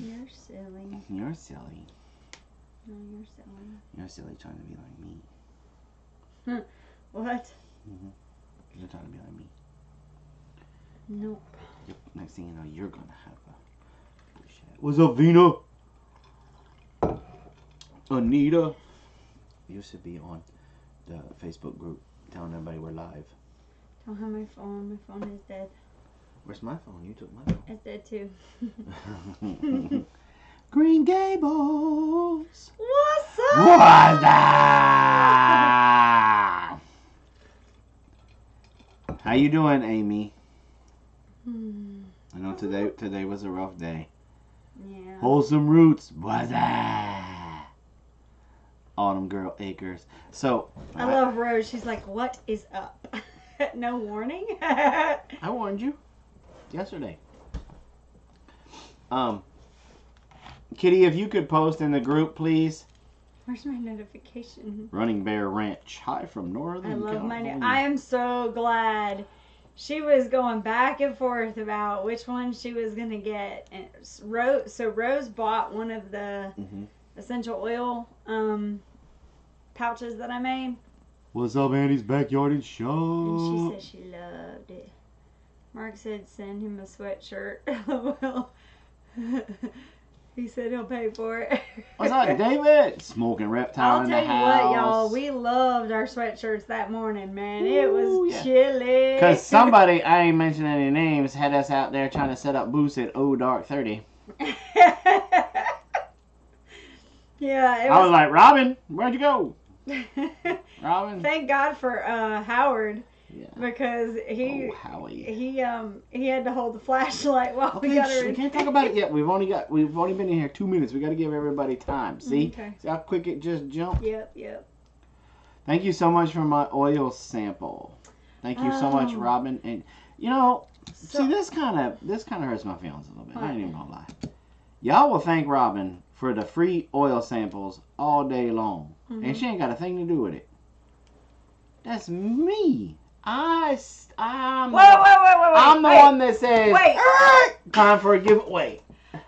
You're silly. You're silly. No, you're silly. You're silly trying to be like me. What? You're trying to be like me. Nope. Yep. Next thing you know, you're gonna have a. What's up, Vina? Anita. You should be on the Facebook group telling everybody we're live. Don't have my phone. My phone is dead. Where's my phone? You took my phone. It's dead too. Green Gables. What's up? What's up? How you doing, Amy? I know today was a rough day. Yeah. Wholesome Roots. What's up? Autumn Girl Acres. So I love Rose. She's like, what is up? No warning? I warned you yesterday. Kitty, if you could post in the group, please. Where's my notification? Running Bear Ranch. Hi from Northern I love California. I am so glad. She was going back and forth about which one she was going to get. And Rose bought one of the essential oil pouches that I made. What's up, Andy's Backyard and Shop? And she said she loved it. Mark said send him a sweatshirt. Well, he said he'll pay for it. What's up, David? Smoking Reptile in the house. I'll tell you what, y'all. We loved our sweatshirts that morning, man. It was chilly. Because somebody, I ain't mentioning any names, had us out there trying to set up booths at Dark 30. Yeah, I was like, Robin, where'd you go? Robin. Thank God for Howard. Yeah. Because he had to hold the flashlight while we got her. We can't talk about it yet. We've only been in here 2 minutes. We got to give everybody time. See? Okay. See how quick it just jumped? Yep. Thank you so much for my oil sample. Thank you so much, Robin. And you know, see, this kind of hurts my feelings a little bit. I ain't even gonna lie. Y'all will thank Robin for the free oil samples all day long, and she ain't got a thing to do with it. That's me. I'm the one that says, time for a giveaway.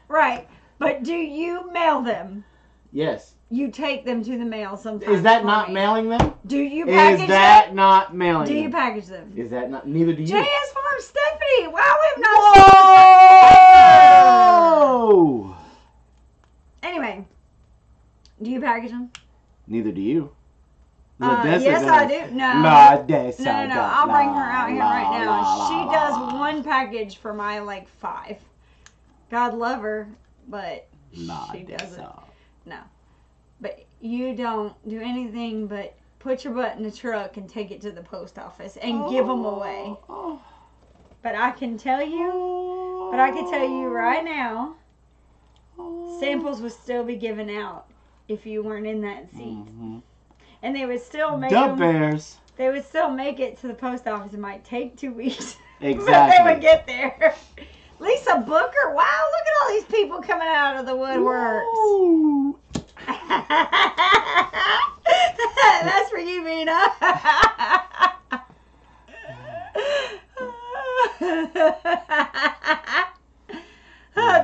Right. But do you mail them? Yes. You take them to the mail sometimes. Is that not mailing them? Do you package them? Is that not mailing them? Do you package them? Is that not? Neither do you. JS Farm Stephanie. Wow, we've not Whoa! Anyway. Do you package them? Neither do you. Yes, I do. No. No. I'll bring her out here right now. She does one package for my, 5. God love her, but she doesn't. No. But you don't do anything but put your butt in the truck and take it to the post office and give them away. But I can tell you right now, samples would still be given out if you weren't in that seat. And they would still make Bears. They would still make it to the post office. It might take 2 weeks. Exactly. But they would get there. Lisa Booker. Wow, look at all these people coming out of the woodworks. That's for you, Mina.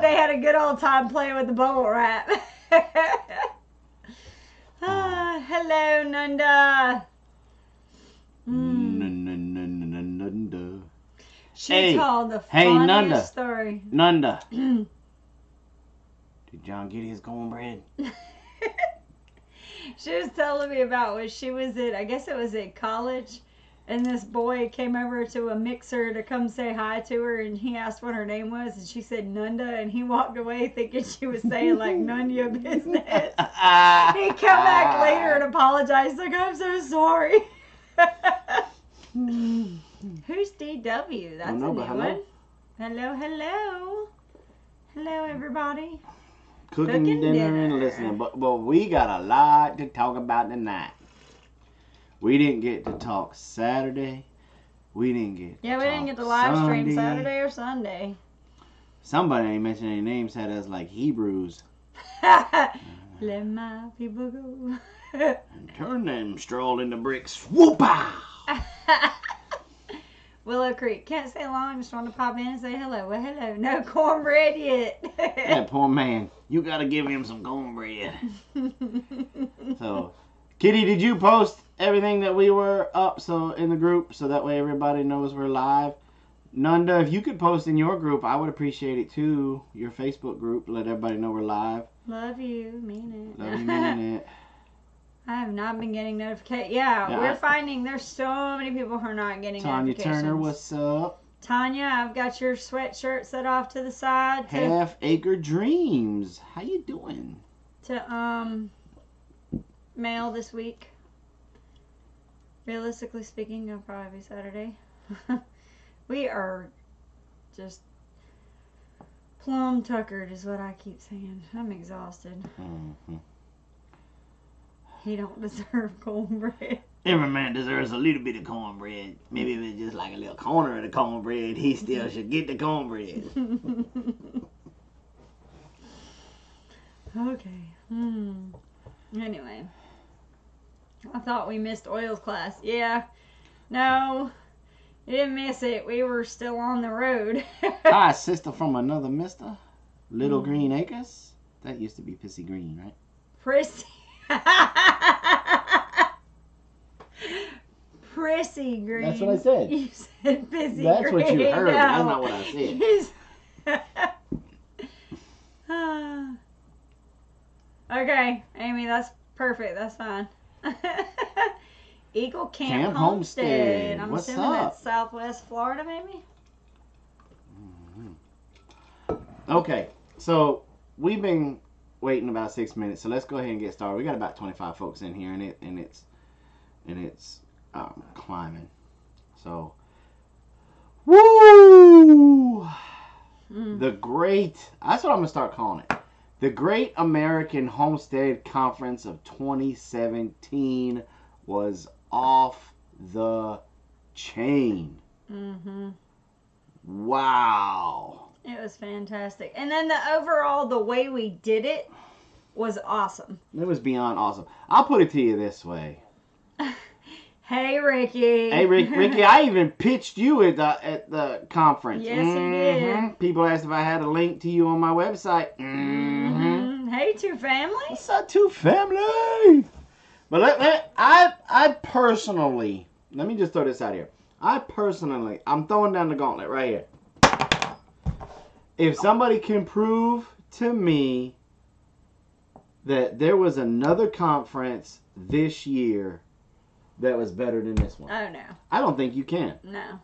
They had a good old time playing with the bubble wrap. Hello, Nunda. Nunda. She told the funniest story. Nunda. Did John get his cornbread? She was telling me about when she was I guess it was at college, and this boy came over to a mixer to come say hi to her, and he asked what her name was, and she said Nunda, and he walked away thinking she was saying none of your business. He come back later and apologized, like, I'm so sorry. Who's DW? That's a new one. Hello. Hello, everybody. Cooking dinner and listening. But we got a lot to talk about tonight. We didn't get to talk Saturday. We didn't get to we didn't get to live stream Saturday or Sunday. Somebody ain't mentioned any names, had us like Hebrews. Let my people go. And turn them stroll into bricks. Whoop-ah! Willow Creek. Can't stay long. Just want to pop in and say hello. Well, hello. No cornbread yet. That poor man. You got to give him some cornbread. So, Kitty, did you post everything that we were up in the group so that way everybody knows we're live? Nunda, if you could post in your group, I would appreciate it too. Your Facebook group, let everybody know we're live. Love you, mean it. Love you, mean it. I have not been getting notifications. Yeah, we're finding there's so many people who are not getting notifications. Tanya Turner, what's up? Tanya, I've got your sweatshirt set off to the side. Half Acre Dreams, how you doing? To mail this week. Realistically speaking, it'll probably be Saturday. We are just plum tuckered is what I keep saying. I'm exhausted. Mm-hmm. He don't deserve cornbread. Every man deserves a little bit of cornbread. Maybe if it's just like a little corner of the cornbread, he still should get the cornbread. Okay. Anyway. I thought we missed oils class. Yeah. No. You didn't miss it. We were still on the road. Hi, sister from another mister. Little Green Acres. That used to be Pissy Green, right? Prissy. Prissy Green. That's what I said. You said Pissy Green. That's what you heard. No. That's not what I said. Okay, Amy, that's perfect. That's fine. Eagle Camp Homestead. I'm What's assuming up? that's Southwest Florida, maybe? Okay, so we've been waiting about 6 minutes, so let's go ahead and get started. We got about 25 folks in here, and it's climbing. So, woo! The great, that's what I'm gonna start calling it. The Great American Homestead Conference of 2017 was off the chain. Mm-hmm. Wow. It was fantastic. And then the way we did it was awesome. It was beyond awesome. I'll put it to you this way. Hey, Ricky. Hey, Ricky, I even pitched you at the conference. Yes, you did. People asked if I had a link to you on my website. Hey, Two Family. What's up, Two Family? But I personally, let me just throw this out here. I'm throwing down the gauntlet right here. If somebody can prove to me that there was another conference this year that was better than this one. Oh, no. I don't think you can. No.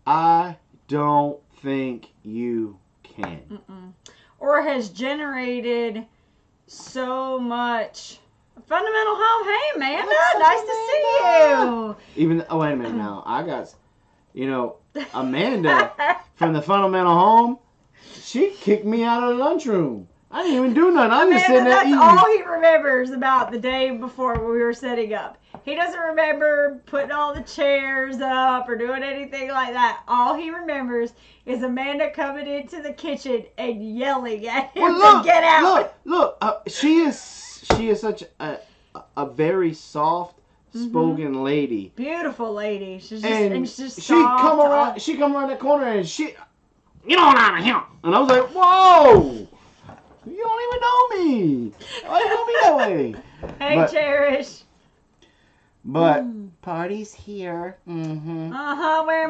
I don't think you can. Or has generated so much fundamental home. Hey, Amanda, nice to see you. Oh, wait a minute now. I got, Amanda from the Fundamental Home, she kicked me out of the lunchroom. I didn't even do nothing. I'm just sitting there eating. That's all he remembers about the day before we were setting up. He doesn't remember putting all the chairs up or doing anything like that. All he remembers is Amanda coming into the kitchen and yelling at him to get out. Look. She is such a very soft-spoken lady. Beautiful lady. She's just she come around the corner and get on out of here. And I was like, whoa. You don't even know me. Why you know me that way? Hey, Cherish. But party's here. Wearing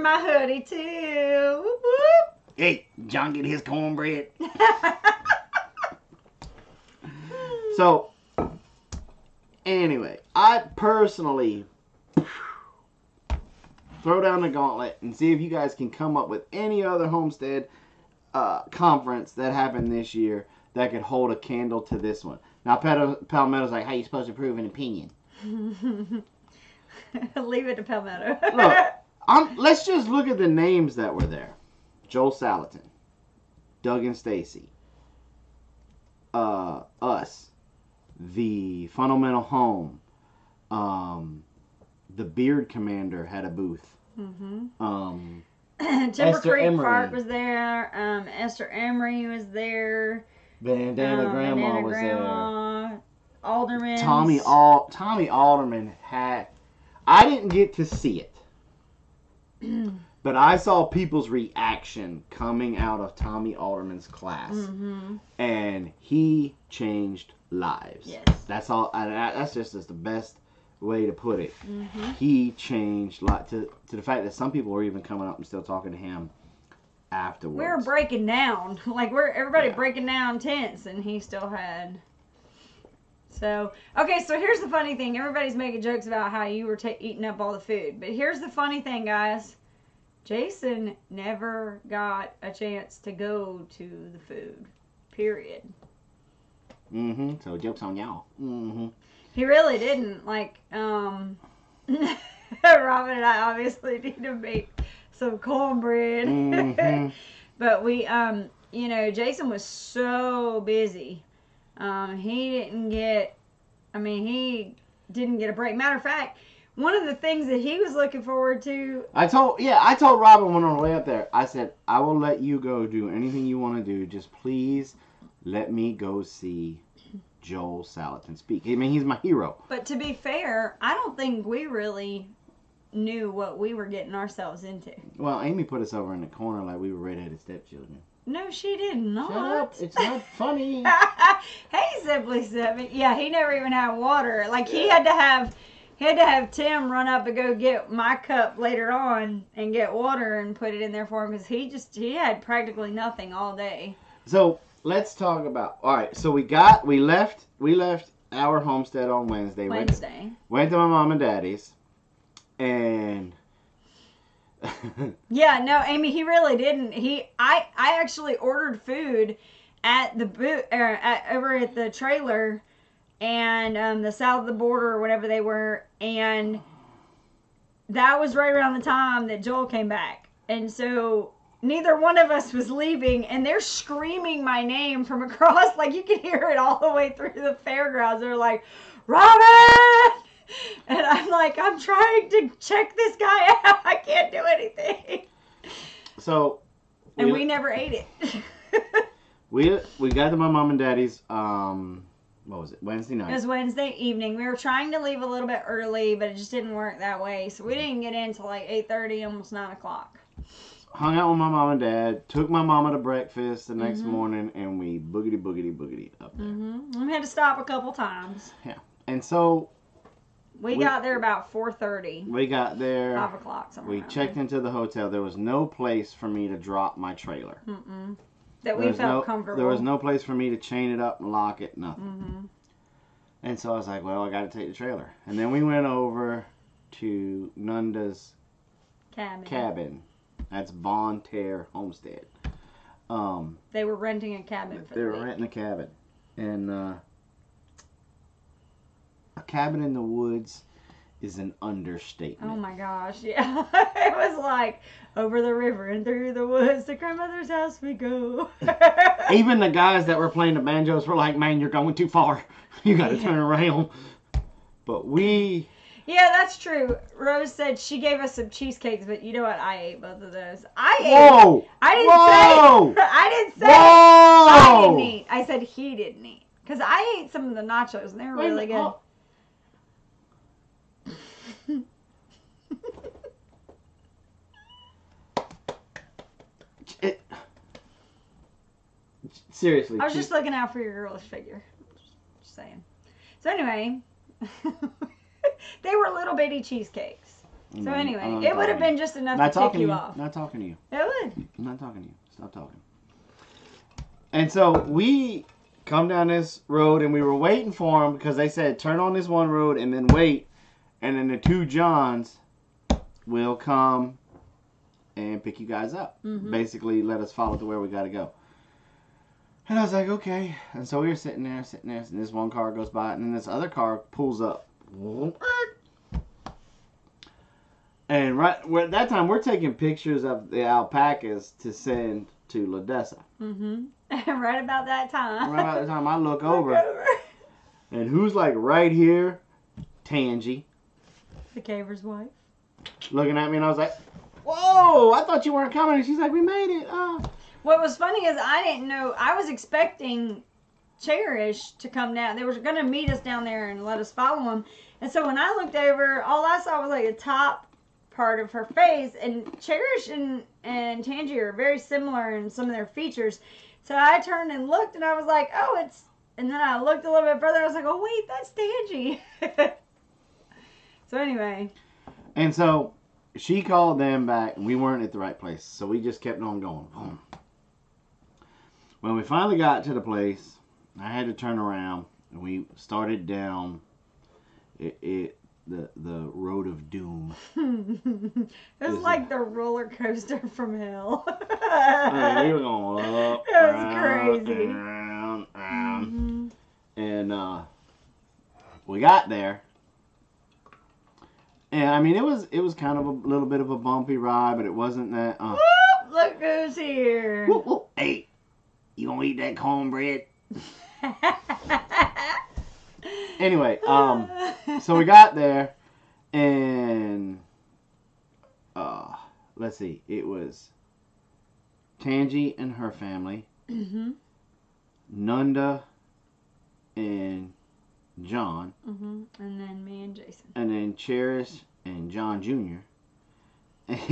my hoodie too. Whoop, whoop. Hey, John, get his cornbread. So, anyway, I personally throw down the gauntlet and see if you guys can come up with any other Homestead conference that happened this year that could hold a candle to this one. Now, Palmetto's like, how you supposed to prove an opinion? Leave it to Palmetto. Look, let's just look at the names that were there. Joel Salatin, Doug and Stacy, us, the Fundamental Home, the Beard Commander had a booth. Timber Creek Park was there. Esther Emery was there. Bandana Grandma was there. Alderman. Tommy Alderman had. I didn't get to see it. But I saw people's reaction coming out of Tommy Alderman's class, and he changed lives. Yes. That's all. That's just the best way to put it. He changed to the fact that some people were even coming up and still talking to him afterwards. We were breaking down, like everybody breaking down tents, and he still had. So okay, so here's the funny thing. Everybody's making jokes about how you were eating up all the food, but here's the funny thing, guys. Jason never got a chance to go to the food. Period. So joke's on y'all. He really didn't. Like, Robin and I obviously need to make some cornbread. But we, you know, Jason was so busy. He didn't get a break. Matter of fact, one of the things that he was looking forward to. I told Robin when on the way up there, I said, I will let you go do anything you want to do. Just please let me go see Joel Salatin speak. I mean, he's my hero. But to be fair, I don't think we really knew what we were getting ourselves into. Well, Amy put us over in the corner like we were redheaded stepchildren. No, she did not. Shut up. It's not funny. Hey, Simply Seven. Yeah, he never even had water. Like, he had to have Tim run up and go get my cup later on and get water and put it in there for him because he had practically nothing all day. So let's talk about. All right, so we left our homestead on Wednesday. Went to my mom and daddy's, and yeah, no, Amy, he really didn't. I actually ordered food at the over at the trailer. And the south of the border or whatever they were, and that was right around the time that Joel came back. And so neither one of us was leaving, and they're screaming my name from across, like you can hear it all the way through the fairgrounds. They're like, Robin! And I'm like, I'm trying to check this guy out. I can't do anything. So. And we never ate it. we got to my mom and daddy's, what was it? Wednesday night. It was Wednesday evening. We were trying to leave a little bit early, but it just didn't work that way. So we didn't get in until like 8:30, almost 9 o'clock. Hung out with my mom and dad. Took my mama to breakfast the next morning, and we boogity up there. We had to stop a couple times. Yeah, and so we got there about 4:30. We got there 5 o'clock. We checked into the hotel. There was no place for me to drop my trailer. That we felt comfortable. There was no place for me to chain it up and lock it, nothing. And so I was like, well, I got to take the trailer. And then we went over to Nunda's cabin. That's Von Terre Homestead. They were renting a cabin for They were renting a cabin. And a cabin in the woods is an understatement. Oh my gosh, yeah. It was like, over the river and through the woods, to grandmother's house we go. Even the guys that were playing the banjos were like, man, you're going too far. You got to turn around. But we... Yeah, that's true. Rose said she gave us some cheesecakes, but you know what? I ate both of those. I didn't eat. I said he didn't eat. Because I ate some of the nachos, and they were really good. Seriously. I was just looking out for your girlish figure. Just saying. So anyway, they were little bitty cheesecakes. So anyway, it would have been just enough to tick you off. Not talking to you. It would. I'm not talking to you. Stop talking. And so we come down this road, and we were waiting for them because they said turn on this one road and then wait, and then the two Johns will come and pick you guys up. Basically, let us follow to where we got to go. And I was like, okay. And so we were sitting there, and this one car goes by, and then this other car pulls up. And right at that time, we're taking pictures of the alpacas to send to Ladessa. Right about that time. Right about the time I look over. And who's like right here? Tangy. The caver's wife. Looking at me, and I was like, whoa, I thought you weren't coming. And she's like, we made it. What was funny is I didn't know. I was expecting Cherish to come down. They were going to meet us down there and let us follow them. And so when I looked over, all I saw was like the top part of her face. And Cherish and Tangy are very similar in some of their features. So I turned and looked, and I was like, oh, it's... And then I looked a little bit further. I was like, oh, wait, that's Tangy. So anyway. And so she called them back, and we weren't at the right place. So we just kept on going. Boom. When we finally got to the place, I had to turn around, and we started down the road of doom. It was like the roller coaster from hell. We were going up. It was crazy. Round. Mm-hmm. And we got there. And I mean, it was kind of a little bit of a bumpy ride, but it wasn't that. Whoop, look who's here. Whoop, whoop. Hey, you gonna eat that cornbread? Anyway, so we got there, and let's see, it was Tangy and her family, mm-hmm. Nunda and John, mm-hmm. and then me and Jason, and then Cherish and John Jr.,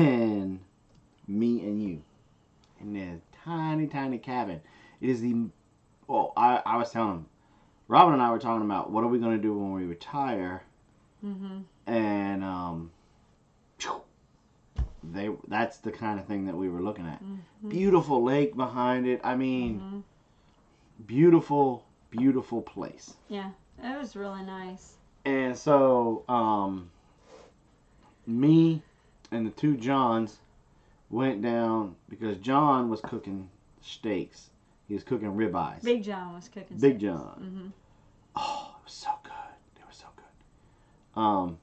and me and you, in this tiny cabin. It is the, well, I was telling him, Robin and I were talking about what are we going to do when we retire, mm-hmm. and that's the kind of thing that we were looking at. Mm-hmm. Beautiful lake behind it. I mean, mm-hmm. beautiful place. Yeah, it was really nice. And so, me and the two Johns went down because John was cooking steaks. He was cooking ribeyes. Big John was cooking steaks. Big John. Mm-hmm. Oh, it was so good. They were so good.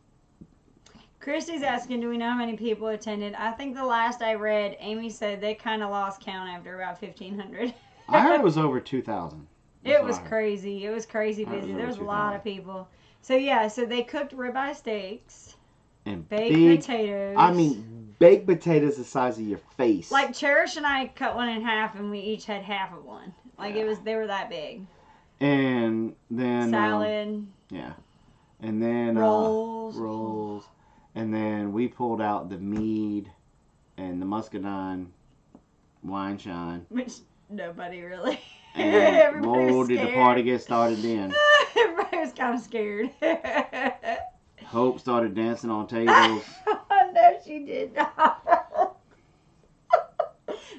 Christy's asking, do we know how many people attended? I think the last I read, Amy said they kind of lost count after about 1,500. I heard it was over 2,000. It was crazy. It was crazy busy. There was a lot of people. So, yeah, so they cooked ribeye steaks. And baked potatoes. I mean, baked potatoes the size of your face. Like, Cherish and I cut one in half, and we each had half of one. Like, they were that big. And then... salad. Yeah. And then... rolls. And then we pulled out the mead and the muscadine wine shine. Which nobody really... And whoa, did the party get started then. Everybody was kind of scared. Hope started dancing on tables. Oh, no, she did not.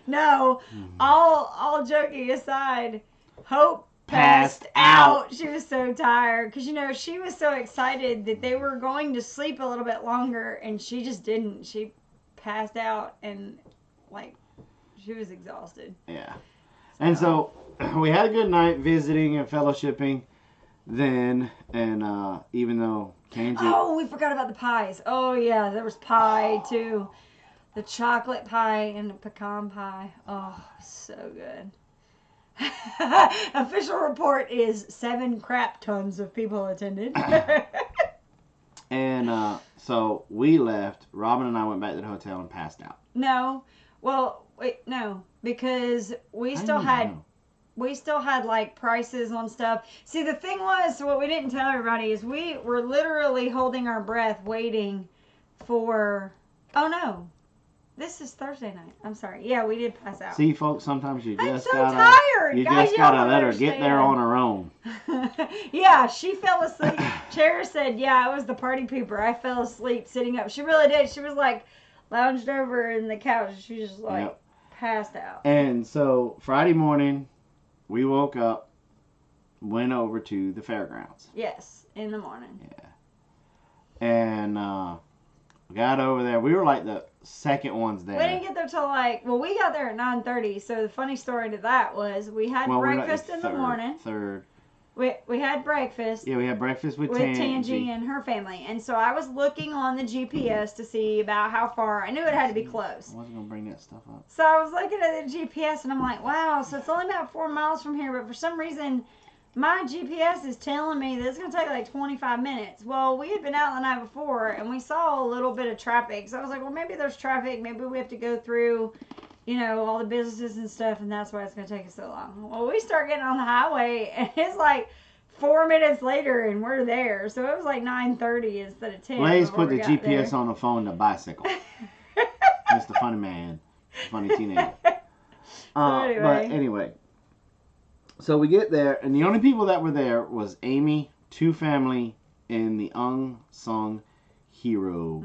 No, all joking aside, Hope passed out. She was so tired because, she was so excited that they were going to sleep a little bit longer, and she just didn't. She passed out, and, she was exhausted. Yeah. And so we had a good night visiting and fellowshipping then, and even though Tangy... Oh, we forgot about the pies. Oh, yeah, there was pie, too. The chocolate pie and the pecan pie. Oh, so good. Official report is 7 crap tons of people attended. And so we left. Robin and I went back to the hotel and passed out. No. Well, wait, no. Because we still had prices on stuff. See, the thing was, what we didn't tell everybody is we were literally holding our breath waiting for... Oh, no. This is Thursday night. I'm sorry. Yeah, we did pass out. See, folks, sometimes you just tired. You just gotta let her get there on her own. Yeah, she fell asleep. Cherish said, yeah, it was the party pooper. I fell asleep sitting up. She really did. She was lounged over in the couch. She just passed out. And so Friday morning, we woke up, went over to the fairgrounds. Yes, in the morning. Yeah. And we got over there. We were the second ones there. We didn't get there till we got there at 9:30. So the funny story to that was we had breakfast in the morning. We had breakfast. Yeah, we had breakfast with Tangy and her family. And so I was looking on the GPS to see about how far. I knew it had to be close. I wasn't going to bring that stuff up. So I was looking at the GPS and I'm like, wow, so it's only about 4 miles from here. But for some reason, my GPS is telling me that it's going to take 25 minutes. Well, we had been out the night before and we saw a little bit of traffic. So I was like, well, maybe there's traffic. Maybe we have to go through, all the businesses and stuff. And that's why it's going to take us so long. Well, we start getting on the highway and it's 4 minutes later, and we're there. So it was like 9:30 instead of 10. Blaze put the GPS on the phone, the bicycle. Mr. Funny Man. Funny teenager. But anyway. So we get there, and the only people that were there was Amy, 2 family, and the unsung hero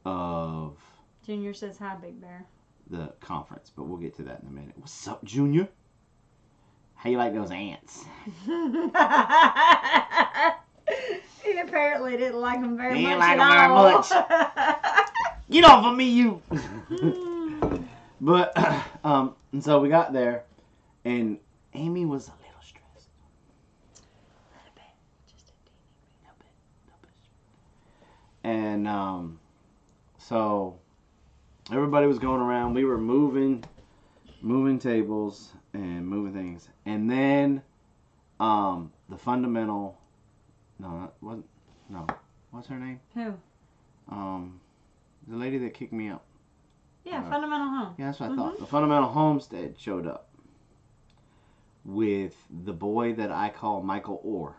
of... Junior says hi, Big Bear. The conference, but we'll get to that in a minute. What's up, Junior? How you like those ants? He apparently didn't like them very much. Didn't like them very much. Get off of me, you! But, and so we got there, and Amy was a little stressed. A little bit. Just a teeny bit. And, so everybody was going around. We were moving tables and moving things. And then, the fundamental, what's her name? Who? The lady that kicked me out. Yeah, Fundamental Home. Yeah, that's what I thought. The Fundamental Homestead showed up with the boy that I call Michael Orr.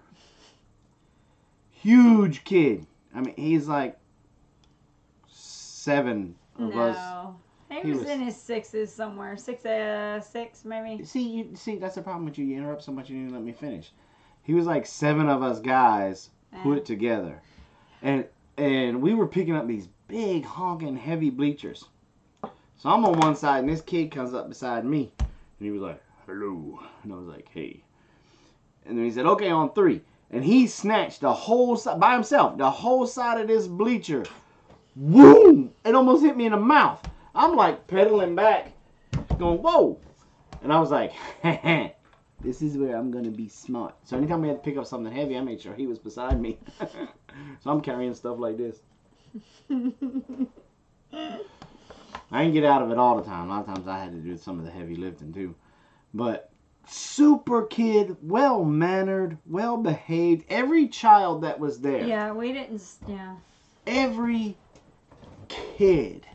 Huge kid. I mean, he's like 7 of us. No. He was in his 6s somewhere. 6 maybe. See, that's the problem with you. You interrupt so much you didn't let me finish. He was like 7 of us guys put together. And we were picking up these big, honking, heavy bleachers. So I'm on one side, and this kid comes up beside me. And he was like, hello. And I was like, hey. And then he said, okay, on 3. And he snatched the whole side, by himself, the whole side of this bleacher. Boom! It almost hit me in the mouth. I'm like pedaling back, going, whoa. And I was like, this is where I'm going to be smart. So anytime we had to pick up something heavy, I made sure he was beside me. So I'm carrying stuff like this. I didn't get out of it all the time. A lot of times I had to do some of the heavy lifting too. But super kid, well-mannered, well-behaved. Every child that was there. Yeah, we didn't, yeah. Every kid.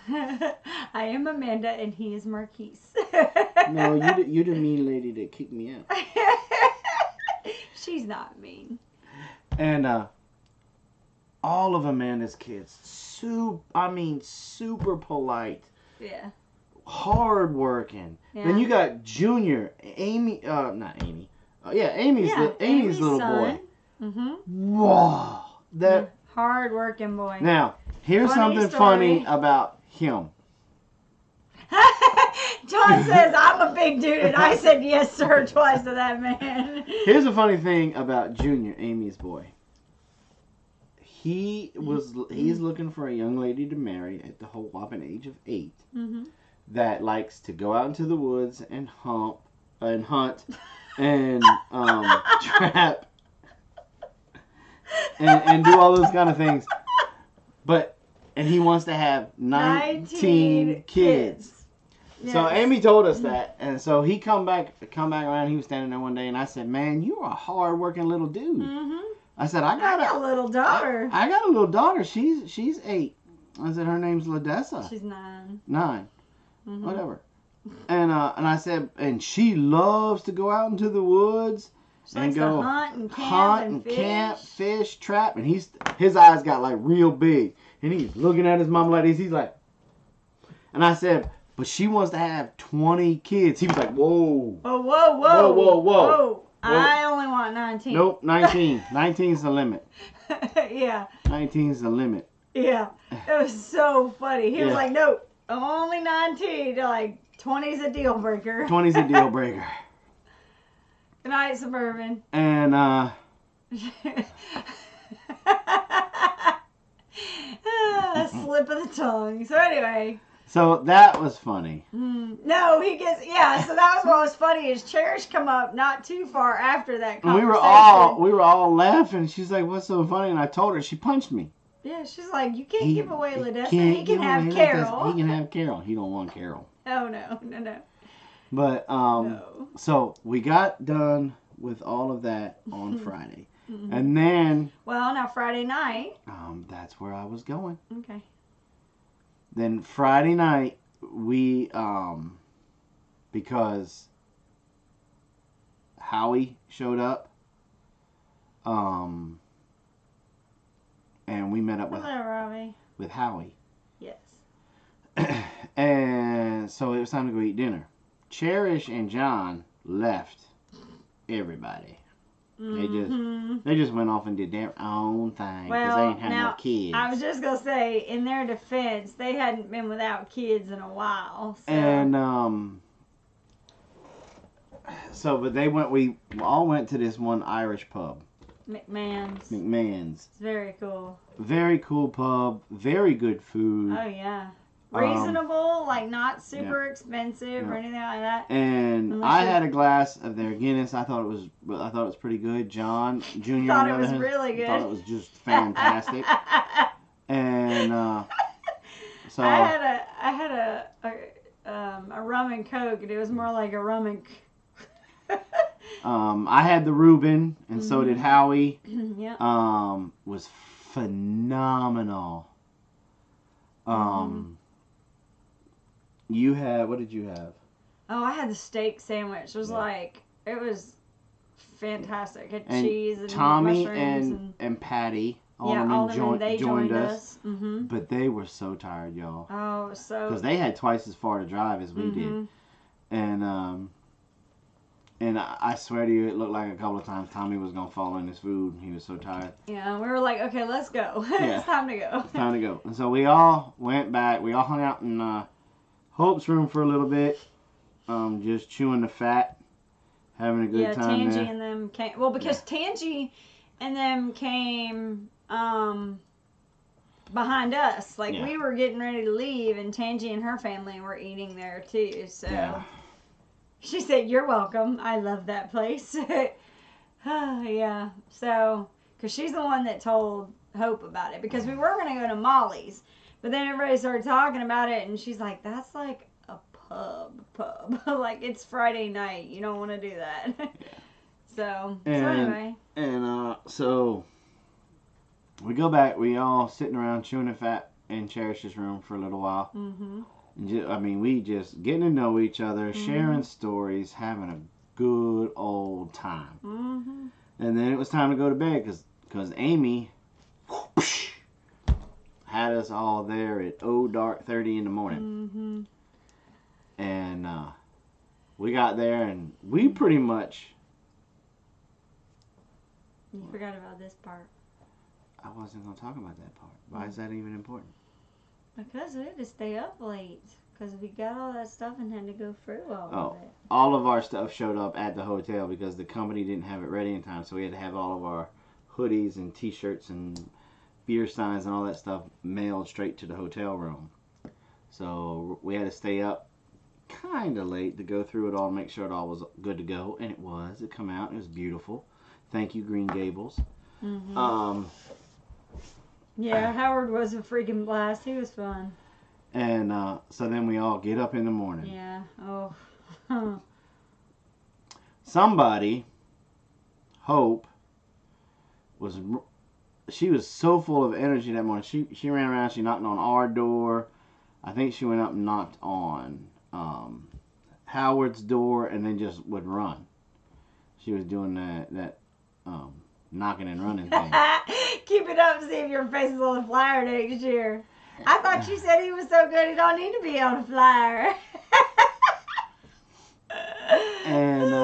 I am Amanda and he is Marquise. No, you the mean lady that kicked me out. She's not mean. And all of Amanda's kids, super polite. Yeah. Hard working. Yeah. Then you got Junior, Amy's little son. boy. Whoa, that hard working boy. Now, here's something funny about him. John says I'm a big dude, and I said yes, sir, twice to that man. Here's a funny thing about Junior, Amy's boy. He's looking for a young lady to marry at the whole whopping age of 8 that likes to go out into the woods and hunt and trap and do all those kind of things. And he wants to have 19 kids. Yes. So Amy told us that, and so he come back around. He was standing there one day, and I said, "Man, you're a hard-working little dude." I said, "I got a little daughter. I got a little daughter. She's 8." I said, "Her name's Ladessa." She's 9. 9, whatever. And I said, and she loves to go out into the woods and go hunt and camp, fish, trap. And his eyes got like real big, and he's looking at his mom like this. He's like, and I said, but she wants to have 20 kids. He was like, whoa. Whoa. I only want 19. Nope, 19. 19's the limit. Yeah. 19's the limit. Yeah. It was so funny. He was like, no, only 19. Like, 20's a deal breaker. 20's a deal breaker. Good night, Suburban. And, slip of the tongue. So anyway. So that was funny. No, so that was what was funny is Cherish come up not too far after that conversation. We were all laughing. She's like, what's so funny? And I told her, she punched me. Yeah, she's like, you can't give away Ladessa. He can have Carol. He can have Carol. He don't want Carol. Oh, no. But, no. So we got done with all of that on Friday. And then... Well, now Friday night. That's where I was going. Okay. Then Friday night, we, because Howie showed up. And we met up with Howie. Yes. And so it was time to go eat dinner. Cherish and John left everybody. They just went off and did their own thing because they ain't had no kids. I was just gonna say, in their defense, they hadn't been without kids in a while. So. And but they went. We all went to this one Irish pub. McMahon's. It's very cool. Very cool pub. Very good food. Oh yeah. Reasonable, like not super expensive or anything like that. And I had a glass of their Guinness. I thought it was pretty good. John Jr. thought it was really good. Thought it was just fantastic. And so I had a rum and Coke, and it was more like a rum and. I had the Reuben, and so did Howie. Yep. Was phenomenal. You had, what did you have? Oh, I had the steak sandwich. It was it was fantastic. It had cheese and Tommy mushrooms and Patty Alderman joined us. But they were so tired, y'all. Oh, so. Because they had twice as far to drive as we did. And I swear to you, it looked like a couple of times Tommy was going to fall in his food. He was so tired. Yeah, we were like, okay, let's go. It's time to go. It's time to go. And so we all went back. We all hung out in Hope's room for a little bit. Just chewing the fat. Having a good time there. Tangy and them came. Well, because Tangy and them came behind us. Like, we were getting ready to leave, and Tangy and her family were eating there, too. So... Yeah. She said, "You're welcome. I love that place." Yeah. So, because she's the one that told Hope about it. Because we were going to go to Molly's. But then everybody started talking about it. And she's like, that's like a pub. Like, it's Friday night. You don't want to do that. Yeah. So anyway. And so, we go back. We all sitting around chewing the fat in Cherish's room for a little while. We just getting to know each other, sharing stories, having a good old time. And then it was time to go to bed because Amy had us all there at dark 30 in the morning. And we got there and we pretty much... You forgot about this part. I wasn't going to talk about that part. Why is that even important? Because we had to stay up late. Because we got all that stuff and had to go through all of it. All of our stuff showed up at the hotel because the company didn't have it ready in time. So we had to have all of our hoodies and t-shirts and beer signs and all that stuff mailed straight to the hotel room. So we had to stay up kind of late to go through it all and make sure it all was good to go. And it was. It come out. It was beautiful. Thank you, Green Gables. Yeah, Howard was a freaking blast. He was fun. And so then we all get up in the morning. Yeah. Oh. Somebody, Hope, she was so full of energy that morning. She ran around. She knocked on our door. I think she went up and knocked on Howard's door and then just would run. She was doing that knocking and running thing. Keep it up, see if your face is on the flyer next year. I thought you said he was so good he don't need to be on a flyer. And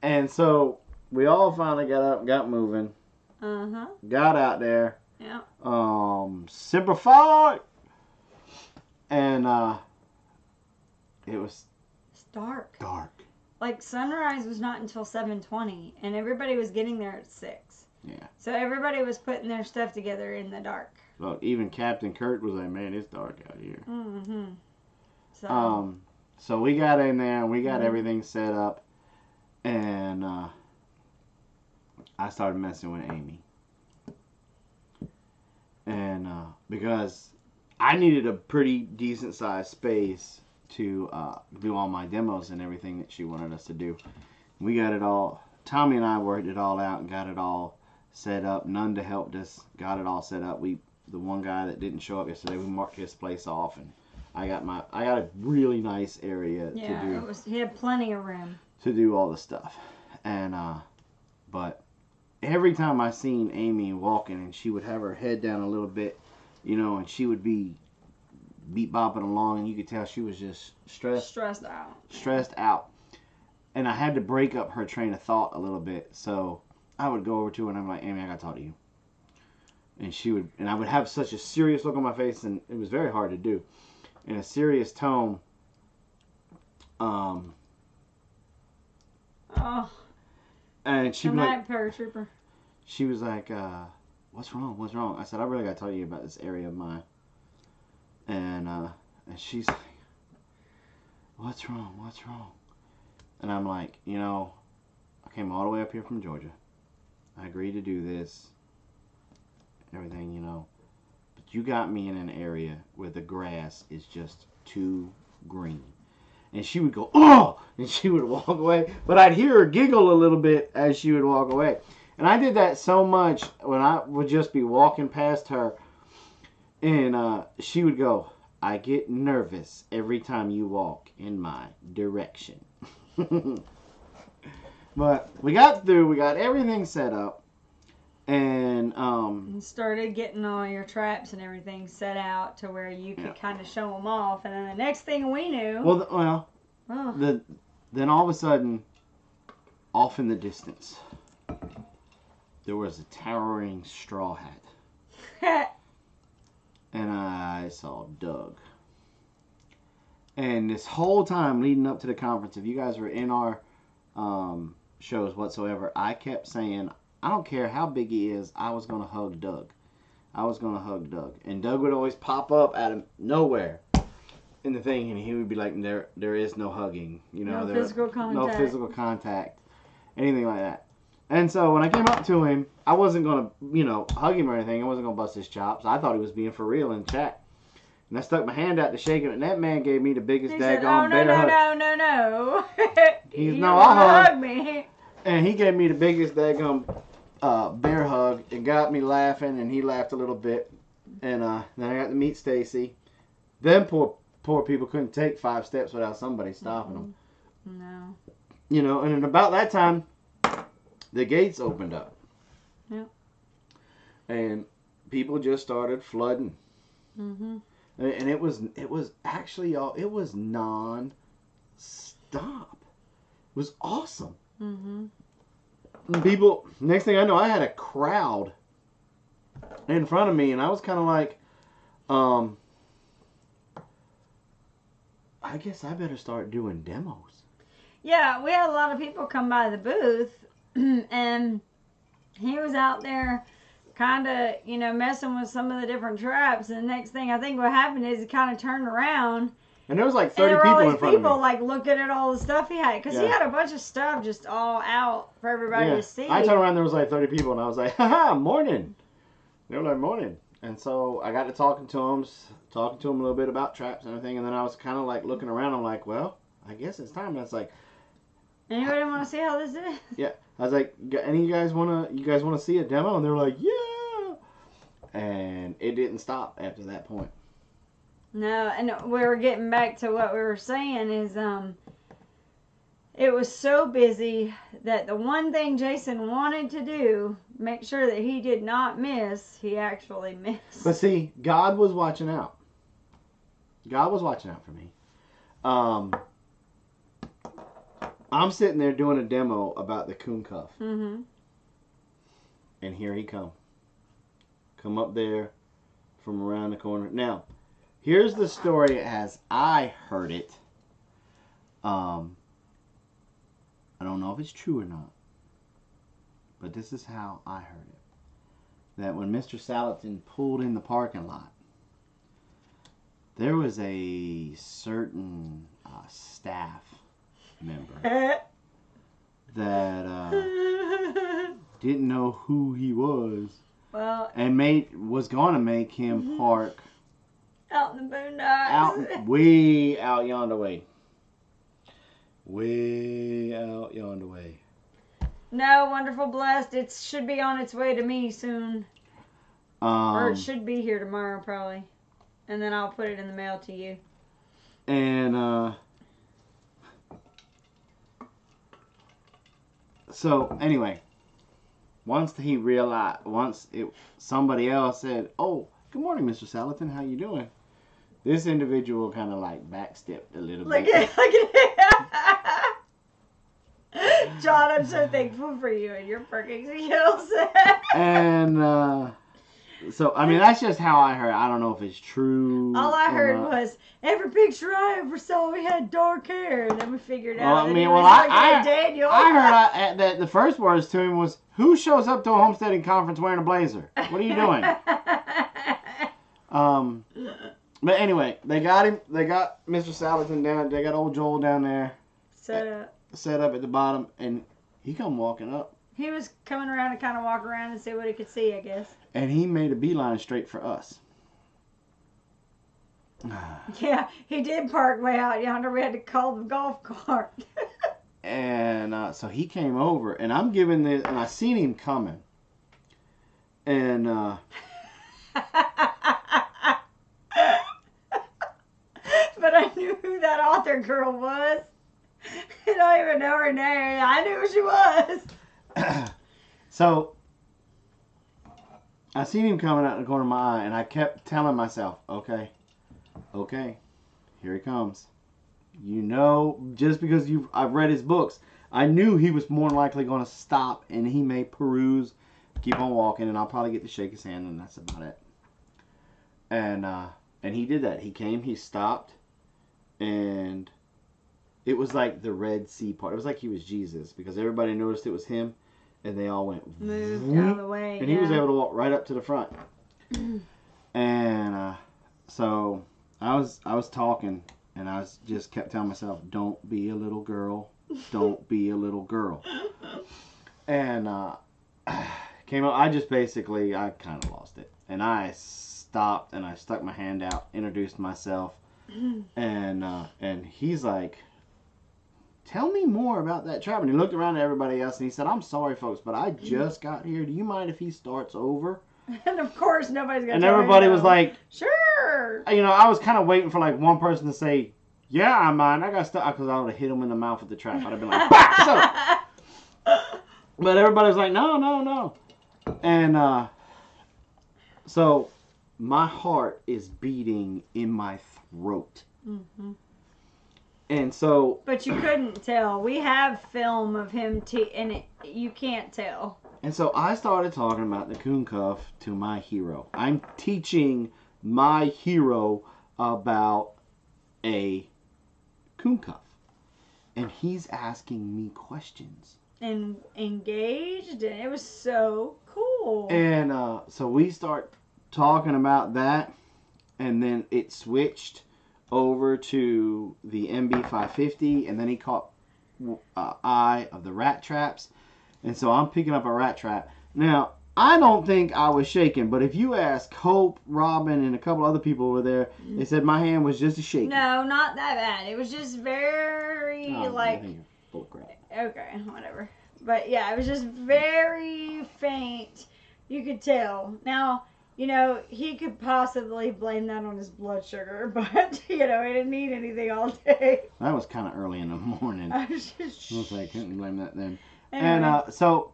and so we all finally got up and got moving. Got out there. Yeah. Simplified. And it was dark. Like sunrise was not until 7:20, and everybody was getting there at 6. Yeah. So everybody was putting their stuff together in the dark. Well, even Captain Kurt was like, "Man, it's dark out here." So we got in there and we got everything set up, and I started messing with Amy, and because I needed a pretty decent sized space to do all my demos and everything that she wanted us to do. We got it all, Tommy and I worked it all out and got it all set up. Nunda helped us, got it all set up. The one guy that didn't show up yesterday, we marked his place off and I got a really nice area to do. He had plenty of room to do all the stuff. And but every time I seen Amy walking, and she would have her head down a little bit, you know, and she would be beat bopping along, and you could tell she was just stressed out. And I had to break up her train of thought a little bit. So I would go over to her and I'm like, Amy, I gotta talk to you. And I would have such a serious look on my face, and it was very hard to do. In a serious tone. And she'd be like, paratrooper. She was like, what's wrong? I said, I really gotta tell you about this area of mine. And she's like, what's wrong? And I'm like, you know, I came all the way up here from Georgia. I agreed to do this. Everything, you know. But you got me in an area where the grass is just too green. And she would go, oh! And she would walk away. But I'd hear her giggle a little bit as she would walk away. And I did that so much when I would just be walking past her. And she would go, I get nervous every time you walk in my direction. But we got through. We got everything set up. And started getting all your traps and everything set out to where you could kind of show them off. And then the next thing we knew... Then all of a sudden, off in the distance, there was a towering straw hat. And I saw Doug. And this whole time leading up to the conference, if you guys were in our shows whatsoever, I kept saying, I don't care how big he is, I was going to hug Doug. And Doug would always pop up out of nowhere in the thing, and he would be like, there is no hugging. You know, no physical contact, anything like that. And so when I came up to him, I wasn't going to, you know, hug him or anything. I wasn't going to bust his chops. I thought he was being for real in chat. And I stuck my hand out to shake him, and that man gave me the biggest daggone bear hug. No. He's no, I'll hug me. And he gave me the biggest daggone bear hug and got me laughing, and he laughed a little bit. And then I got to meet Stacy. Them poor people couldn't take 5 steps without somebody stopping them. No. You know, and at about that time, the gates opened up. Yep. And people just started flooding. Mm-hmm. And it was actually, y'all, it was non-stop. It was awesome. Mm-hmm. And people, next thing I know, I had a crowd in front of me, and I was kind of like, I guess I better start doing demos. Yeah, we had a lot of people come by the booth, and he was out there kind of, you know, messing with some of the different traps, and the next thing I think what happened is he kind of turned around. And there was like 30 people in front of me. People like looking at all the stuff he had, because he had a bunch of stuff just all out for everybody to see. I turned around, there was like 30 people, and I was like, haha, morning. They were like, morning. And so I got to talking to them a little bit about traps and everything, and then I was kind of like looking around. I'm like, well, I guess it's time. And I was like, anybody want to see how this is? Yeah. I was like, any of you guys want to see a demo? And they were like, yeah. And it didn't stop after that point. No, and we were getting back to what we were saying is, it was so busy that the one thing Jason wanted to do, make sure that he did not miss, he actually missed. But see, God was watching out. God was watching out for me. I'm sitting there doing a demo about the coon cuff. Mm-hmm. And here he come. Come up there from around the corner. Now, here's the story as I heard it. I don't know if it's true or not. But this is how I heard it. That when Mr. Salatin pulled in the parking lot, there was a certain staff member that didn't know who he was, and was going to make him park out in the boondocks, way out yonder way. No, wonderful, blessed. It should be on its way to me soon, or it should be here tomorrow probably, and then I'll put it in the mail to you. And so anyway, somebody else said, "Oh, good morning, Mr. Salatin. How you doing?" This individual kind of like backstepped a little bit. Look at it. John, I'm so thankful for you and your freaking skills. And so, I mean, that's just how I heard. I don't know if it's true. All I heard was, every picture I ever saw, he had dark hair. And then we figured out Daniel. I heard that the first words to him was, "Who shows up to a homesteading conference wearing a blazer? What are you doing?" But anyway, they got him. They got Mr. Salatin down. They got old Joel down there. Set up at the bottom, and he come walking up. He was coming around to kind of walk around and see what he could see, I guess. And he made a beeline straight for us. Yeah, he did park way out yonder. We had to call the golf cart. And so he came over, and I'm giving this, and I seen him coming. And but I knew who that author girl was. I don't even know her name. I knew who she was. So I seen him coming out the corner of my eye, and I kept telling myself, okay, here he comes. You know, just because I've read his books, I knew he was more than likely going to stop, and he may peruse, keep on walking, and I'll probably get to shake his hand, and that's about it. And he did that. He came, he stopped, and it was like the Red Sea part. It was like he was Jesus, because everybody noticed it was him, and they all moved out of the way. And he was able to walk right up to the front. And so I was talking, and I just kept telling myself, "Don't be a little girl. Don't be a little girl." And came up. I kind of lost it, and I stopped, and I stuck my hand out, introduced myself, and he's like, "Tell me more about that trap." And he looked around at everybody else, and he said, "I'm sorry, folks, but I just got here. Do you mind if he starts over?" And of course, nobody's going to. And everybody was like, "Sure." You know, I was kind of waiting for like one person to say, "Yeah, I mind. I got stuck," because I would have hit him in the mouth with the trap. I'd have been like, "Bah, shut up." But everybody was like, "No." And so my heart is beating in my throat. Mm-hmm. And so... But you couldn't tell. We have film of him, and you can't tell. And so I started talking about the coon cuff to my hero. I'm teaching my hero about a coon cuff. And he's asking me questions. And engaged, and it was so cool. And so we start talking about that, and then it switched over to the MB550, and then he caught eye of the rat traps, and so I'm picking up a rat trap. Now, I don't think I was shaking, but if you ask Hope, Robin, and a couple other people over there, they said my hand was just a shaking. No, not that bad. It was just very, like... Full of crap. Okay, whatever. But yeah, it was just very faint. You could tell. Now... You know, he could possibly blame that on his blood sugar, but, you know, he didn't eat anything all day. That was kind of early in the morning. I was like, I couldn't blame that then. Anyway. And so,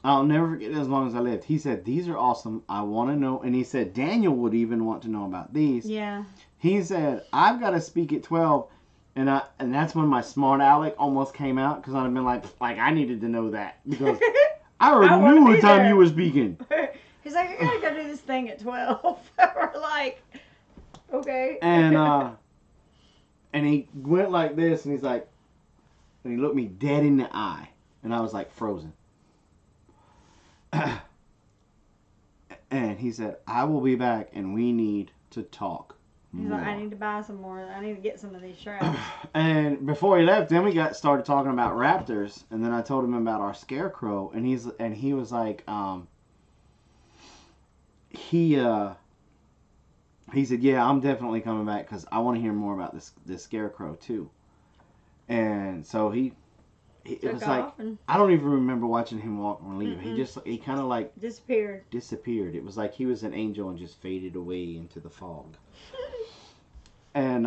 I'll never forget it as long as I lived. He said, "These are awesome. I want to know." And he said, Daniel would even want to know about these. Yeah. He said, "I've got to speak at 12. And that's when my smart aleck almost came out, because I'd have been like, I needed to know that. Because I already knew what time you were speaking. He's like, "I gotta go do this thing at 12. We're like, okay. And he went like this, and he's like, and he looked me dead in the eye, and I was like frozen. And he said, "I will be back, and we need to talk He's more." like, "I need to buy some more. I need to get some of these traps." And before he left, then we started talking about raptors, and then I told him about our scarecrow, and he was like, He said, "Yeah, I'm definitely coming back because I want to hear more about this scarecrow too." And so it was like, I don't even remember watching him walk or leave. He kind of like disappeared. It was like he was an angel and just faded away into the fog. And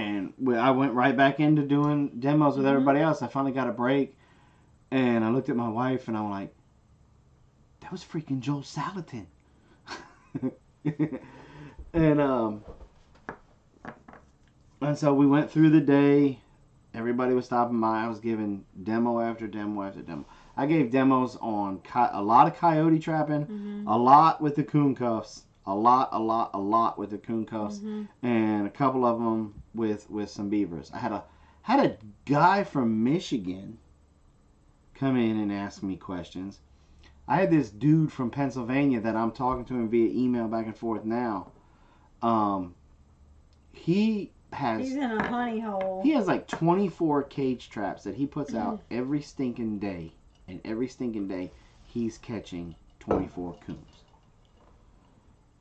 And I went right back into doing demos with everybody else. I finally got a break. And I looked at my wife and I'm like, that was freaking Joel Salatin. And so we went through the day. Everybody was stopping by. I was giving demo after demo after demo. I gave demos on a lot of coyote trapping, a lot with the coon cuffs, a lot with the coon cuffs, and a couple of them with some beavers. I had a guy from Michigan come in and ask me questions. I had this dude from Pennsylvania that I'm talking to him via email back and forth now. He's in a honey hole. He has like 24 cage traps that he puts out every stinking day. And every stinking day, he's catching 24 coons.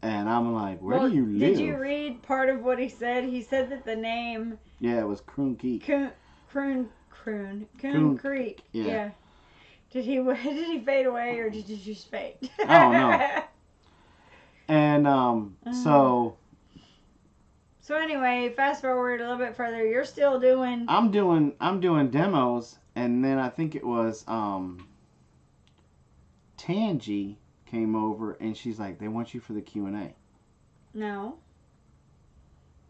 And I'm like, where do you live? Did you read part of what he said? He said that the name... Yeah, it was Coon Creek. Coon Creek. Yeah. Did he fade away or did you just fade? I don't know. And so anyway, fast forward a little bit further. You're still doing. I'm doing demos, and then I think it was Tangi came over and she's like, they want you for the Q&A. No.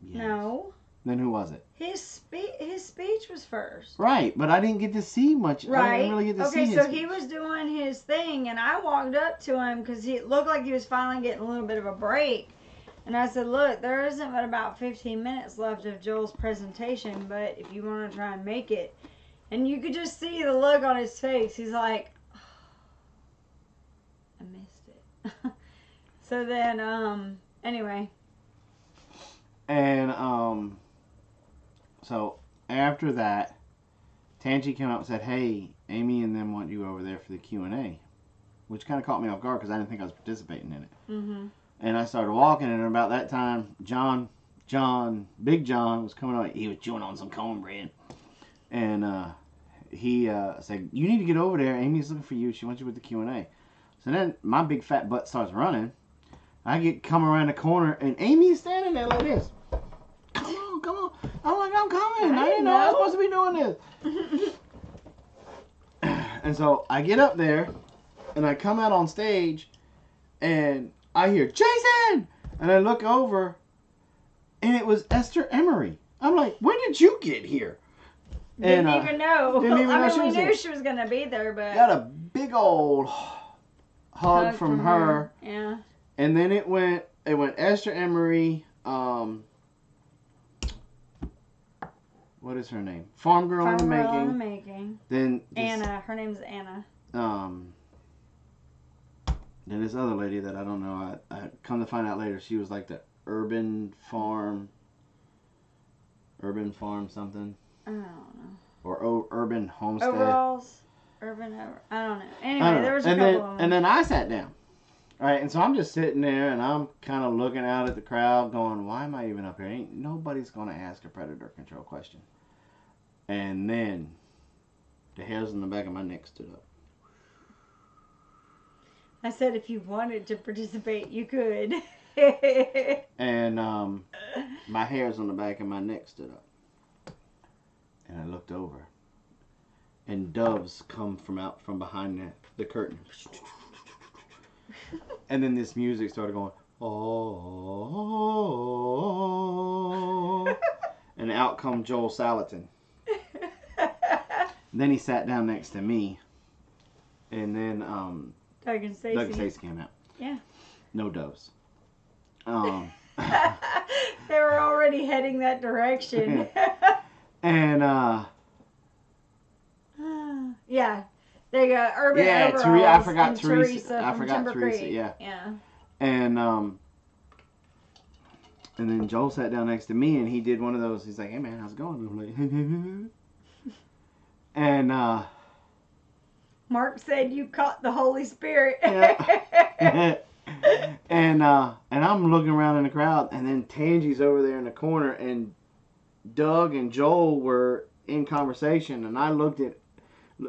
Yes. No. Then who was it? His speech was first. Right, but I didn't get to see much. Right. I didn't really get to see his. Okay, so he was doing his thing, and I walked up to him because he looked like he was finally getting a little bit of a break. And I said, look, there isn't but about 15 minutes left of Joel's presentation, but if you want to try and make it. And you could just see the look on his face. He's like, oh, I missed it. So then, anyway. And, so after that, Tangi came out and said, hey, Amy and them want you over there for the Q&A, which kind of caught me off guard because I didn't think I was participating in it. And I started walking, and about that time, Big John was coming out. He was chewing on some cornbread. And he said, you need to get over there. Amy's looking for you. She wants you with the Q&A. So then my big fat butt starts running. I come around the corner, and Amy's standing there like this. Come on. I'm like, I'm coming. I didn't know I was supposed to be doing this. And so I get up there, and I come out on stage, and I hear, Jason! And I look over, and it was Esther Emery. I'm like, when did you get here? Didn't even know. We knew she was going to be there, but... Got a big old hug from her. Yeah. And then it went Esther Emery, what is her name? Farm Girl in the Making. Then Anna. Her name's Anna. Then this other lady that I don't know, I come to find out later, she was like the urban farm something. I don't know. Or urban homestead. Overalls. I don't know. Anyway, there was a couple of them. And then I sat down. All right, and so I'm just sitting there, and I'm kind of looking out at the crowd going, why am I even up here? Nobody's going to ask a predator control question. And then the hairs on the back of my neck stood up. I said if you wanted to participate, you could. And my hairs on the back of my neck stood up. And I looked over. And doves come from behind the curtain. And then this music started going, oh. And out come Joel Salatin. Then he sat down next to me. And then Doug and Stacey came out. Yeah. No doves. They were already heading that direction. And yeah. They got urban overalls. I forgot Teresa. Yeah. And then Joel sat down next to me, and he did one of those. He's like, "Hey man, how's it going?" And I'm like, and Mark said you caught the Holy Spirit. Yeah. And I'm looking around in the crowd, and then Tangi's over there in the corner, and Doug and Joel were in conversation, and I looked at.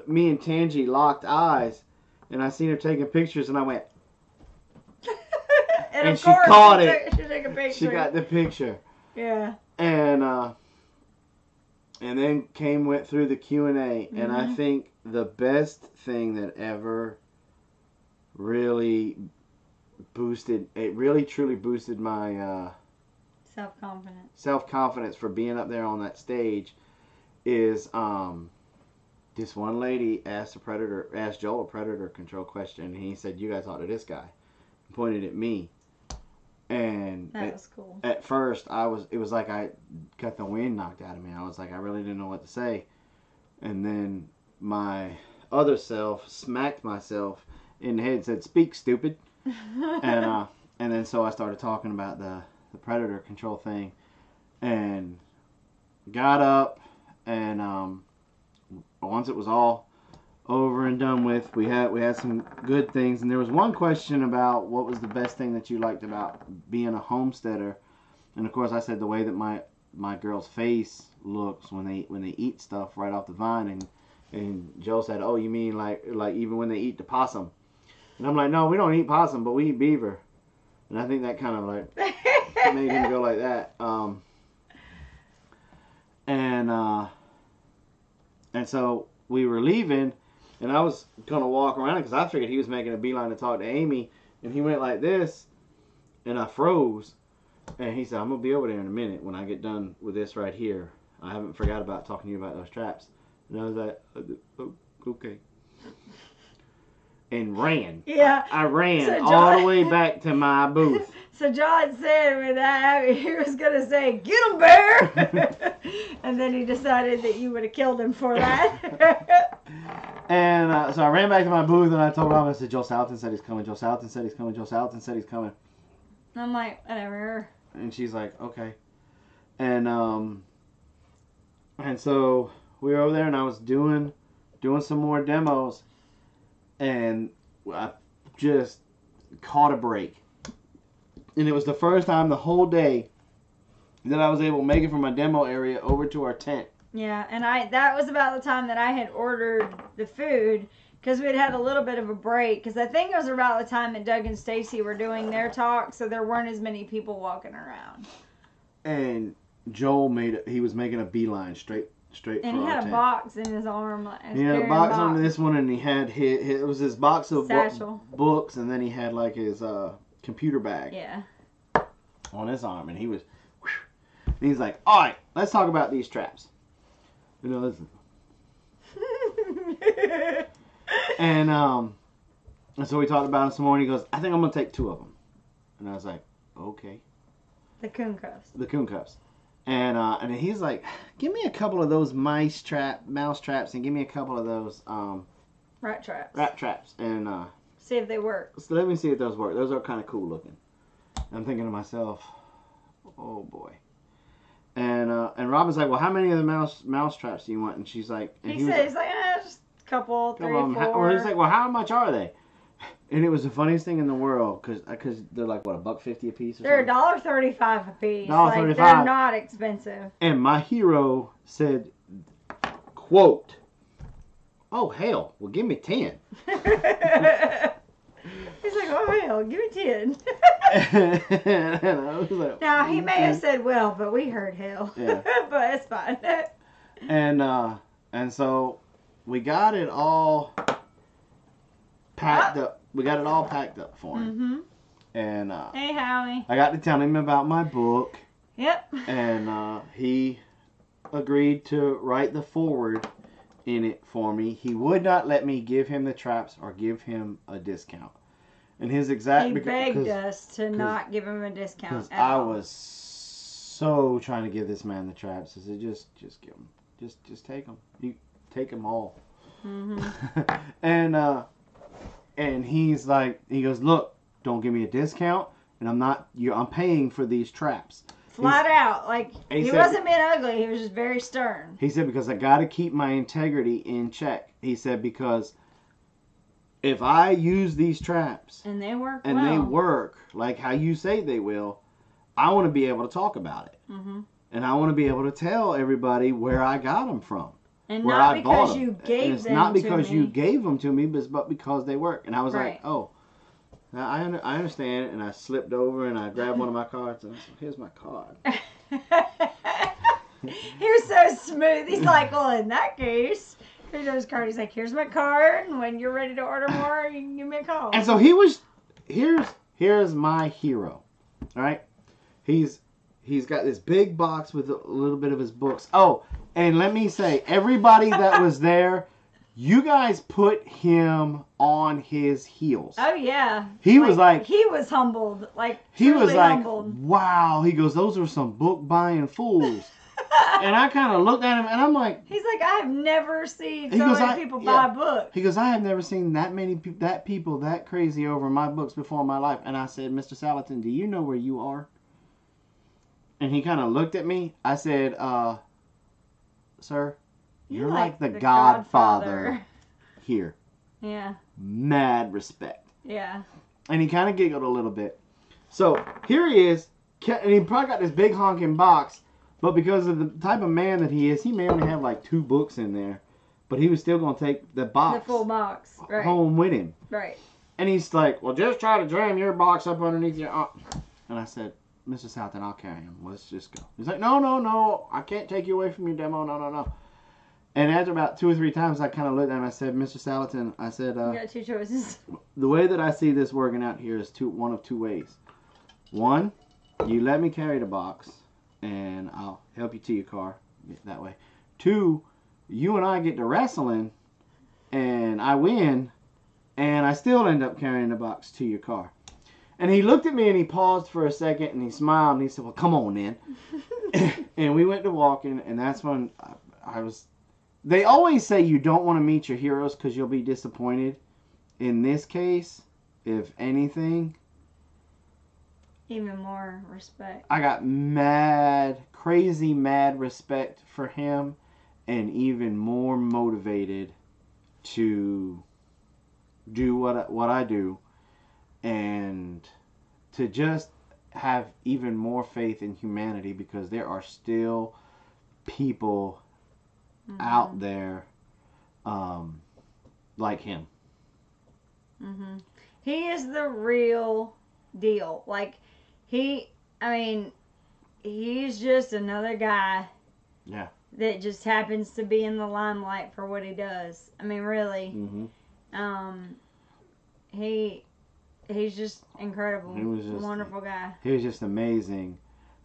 Me and Tangi locked eyes, and I seen her taking pictures, and I went, and she caught it. She took a picture. She got the picture. Yeah. And And then went through the Q&A, and I think the best thing that ever really truly boosted my self-confidence for being up there on that stage is this one lady asked Joel a predator control question, and he said, "You guys talk to this guy," and pointed at me. And that was cool. At first, it was like I got the wind knocked out of me. I was like, I really didn't know what to say. And then my other self smacked myself in the head and said, "Speak, stupid." and then so I started talking about the predator control thing, and got up, and once it was all over and done with, we had some good things, and there was one question about what was the best thing that you liked about being a homesteader, and of course I said the way that my girl's face looks when they eat stuff right off the vine, and Joe said, "Oh, you mean like even when they eat the possum?" And I'm like, "No, we don't eat possum, but we eat beaver." And I think that kind of like made him go like that. And so we were leaving, and I was gonna walk around because I figured he was making a beeline to talk to Amy, and he went like this, and I froze, and he said, "I'm gonna be over there in a minute when I get done with this right here. I haven't forgot about talking to you about those traps." And I was like, "Oh, okay." And ran. Yeah. I ran all the way back to my booth. So John said when that happened, he was going to say, "Get him, bear!" And then he decided that you would have killed him for that. And so I ran back to my booth, and I told Rob, I said, "Joe Salatin said he's coming. Joe Salatin said he's coming. Joe Salatin said he's coming." I'm like, whatever. And she's like, "Okay." And so we were over there, and I was doing some more demos, and I just caught a break. And it was the first time the whole day that I was able to make it from my demo area over to our tent. Yeah, and that was about the time that I had ordered the food, because we'd had a little bit of a break, because I think it was about the time that Doug and Stacy were doing their talk, so there weren't as many people walking around. And Joel was making a beeline straight and he had a box in his arm. He had a box on this one, and he had it was his box of books, and then he had like his computer bag. Yeah. On his arm, and he was, and he's like, "All right, let's talk about these traps." You know, listen. and so we talked about them some more, and he goes, "I think I'm gonna take 2 of them," and I was like, "Okay." The coon cuffs. The coon cuffs. And he's like, "Give me a couple of those mouse traps, and give me a couple of those rat traps. Rat traps, and see if they work." So let me see if those work. Those are kind of cool looking. I'm thinking to myself, "Oh boy." And Robin's like, "Well, how many of the mouse traps do you want?" And she's like, he's like, just a couple, 3, 4. Or he's like, "Well, how much are they?" And it was the funniest thing in the world, because they're like, what, $1.50 a piece? They're $1.35 a piece. $1.35. Like, they're not expensive. And my hero said, quote, "Oh, hell, well, give me 10. He's like, "Oh, hell, give me 10. And I was like, now, he may have said, "Well," but we heard hell. Yeah. But it's fine. And so we got it all packed up. We got it all packed up for him. Mm-hmm. And hey, Howie. I got to tell him about my book. Yep. And he agreed to write the foreword in it for me. He would not let me give him the traps or give him a discount. And his exact... He begged us to not give him a discount at all. I was so trying to give this man the traps. I said, just give them. Just take them. You take them all. Mm-hmm. And he's like, he goes, "Look, don't give me a discount, and I'm paying for these traps." Flat out. Like, he wasn't being ugly, he was just very stern. He said, "Because I got to keep my integrity in check." He said, "Because if I use these traps and they work they work like how you say they will, I want to be able to talk about it. Mm-hmm. And I want to be able to tell everybody where I got them from. And not because you gave them to me. It's not because you gave them to me, but because they work." And I was like, "Oh, now I understand." And I slipped over and I grabbed one of my cards and I said, "Here's my card." He was so smooth. He's like, well, in that case, here's his card. He's like, here's my card. And when you're ready to order more, you can give me a call. And so here's my hero. All right. He's got this big box with a little bit of his books. Oh, and let me say, everybody that was there, you guys put him on his heels. Oh, yeah. He was humbled. He was like, humbled. Wow. He goes, those are some book buying fools. And I kind of looked at him and I'm like. He's like, I have never seen so many people buy books. He goes, I have never seen that many people that crazy over my books before in my life. And I said, Mr. Salatin, do you know where you are? And he kind of looked at me. I said, sir, you're like the godfather here. Yeah. Mad respect. Yeah. And he kind of giggled a little bit. So here he is. And he probably got this big honking box. But because of the type of man that he is, he may only have like 2 books in there. But he was still going to take the box. The full box. Right. Home with him. Right. And he's like, well, just try to jam your box up underneath your arm. And I said, Mr. Salatin, I'll carry him. Let's just go. He's like, no. I can't take you away from your demo. No. And after about 2 or 3 times, I kind of looked at him. I said, Mr. Salatin, I said, you got 2 choices. The way that I see this working out here is one of 2 ways. One, you let me carry the box, and I'll help you to your car that way. 2, you and I get to wrestling, and I win, and I still end up carrying the box to your car. And he looked at me and he paused for a second and he smiled and he said, well, come on then. And we went to walking, and that's when I was... They always say you don't want to meet your heroes because you'll be disappointed. In this case, if anything... Even more respect. I got crazy mad respect for him, and even more motivated to do what I do, and to just have even more faith in humanity, because there are still people out there like him. Mm-hmm. He is the real deal. Like, he's just another guy. Yeah. That just happens to be in the limelight for what he does. I mean, really. Mm-hmm. He's just incredible. He was just a wonderful guy. He was just amazing.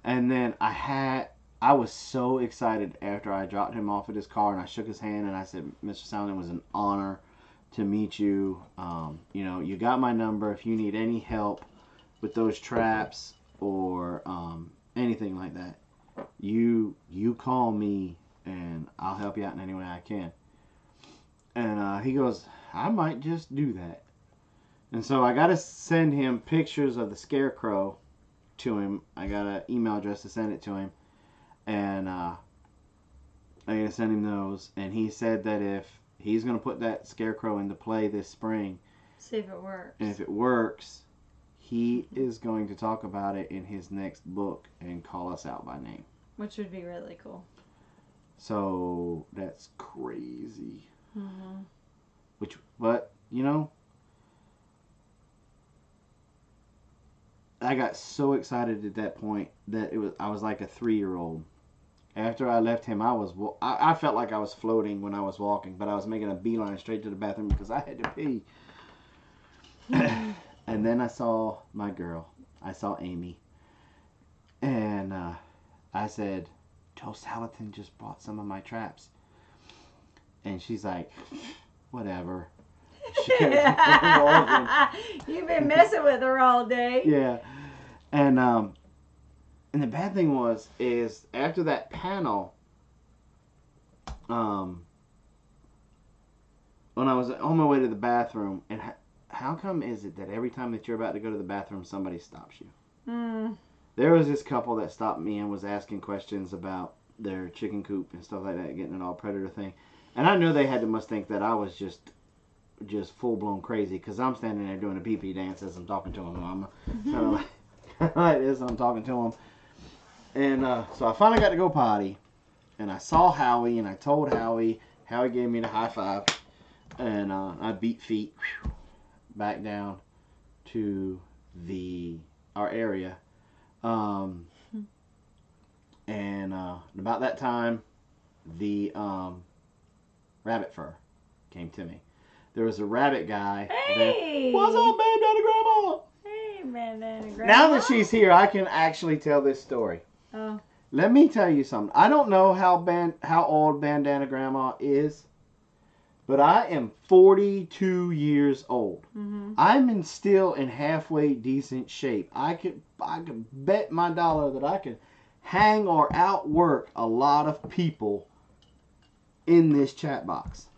And then I was so excited after I dropped him off at his car and I shook his hand and I said, Mr. Salatin, it was an honor to meet you. You got my number. If you need any help with those traps or anything like that, you call me and I'll help you out in any way I can. And he goes, I might just do that. And so I got to send him pictures of the scarecrow to him. I got an email address to send it to him. And I got to send him those. And he said that if he's going to put that scarecrow into play this spring. See if it works. And if it works, he is going to talk about it in his next book and call us out by name. Which would be really cool. So that's crazy. Mm-hmm. But I got so excited at that point that I was like a 3-year-old. After I left him, I felt like I was floating when I was walking, but I was making a beeline straight to the bathroom because I had to pee. And then I saw my girl. I saw Amy. And I said, Joe Salatin just bought some of my traps. And she's like, whatever. You've been messing with her all day. Yeah. And the bad thing is after that panel, when I was on my way to the bathroom, and how come is it that every time that you're about to go to the bathroom, somebody stops you? There was this couple that stopped me and was asking questions about their chicken coop and stuff like that, getting an all predator thing. And I knew they must think that I was just full-blown crazy, because I'm standing there doing a pee-pee dance as I'm talking to them. I'm kind of like this, I'm talking to them. And so I finally got to go potty, and I saw Howie, and I told Howie. Howie gave me the high five, and I beat feet back down to our area. And about that time, the rabbit fur came to me. There was a rabbit guy. Hey! What's up, Bandana Grandma? Hey, Bandana Grandma. Now that she's here, I can actually tell this story. Oh. Let me tell you something. I don't know how old Bandana Grandma is, but I am 42 years old. Mm-hmm. I'm still in halfway decent shape. I could bet my dollar that I could hang or outwork a lot of people in this chat box.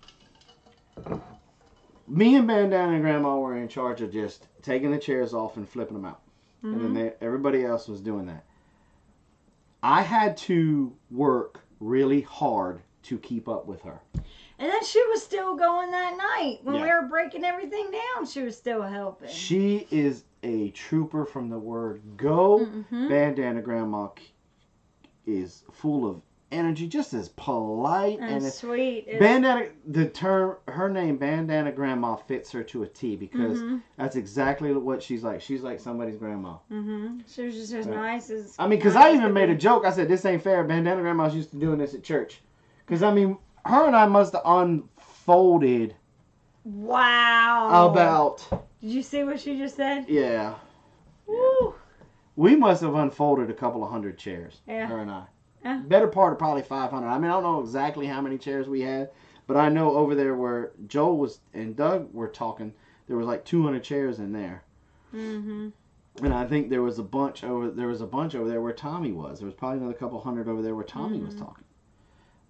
Me and Bandana Grandma were in charge of just taking the chairs off and flipping them out. Mm-hmm. And then everybody else was doing that. I had to work really hard to keep up with her. And then she was still going that night. When we were breaking everything down, she was still helping. She is a trooper from the word go. Mm-hmm. Bandana Grandma is full of energy, just as polite and sweet. Bandana, her name Bandana Grandma fits her to a T because that's exactly what she's like. She's like somebody's grandma. Mm-hmm. She was just as nice as. I mean, because I even made a joke. I said, "This ain't fair." Bandana Grandma's used to doing this at church. Because I mean, her and I must have unfolded. Wow. About. Did you see what she just said? Yeah. Woo. We must have unfolded a couple of hundred chairs. Yeah. Her and I. Better part of probably 500. I mean, I don't know exactly how many chairs we had, but I know over there where Joel was and Doug were talking, there was like 200 chairs in there. Mm-hmm. And I think there was a bunch over there where Tommy was. There was probably another couple hundred over there where Tommy was talking.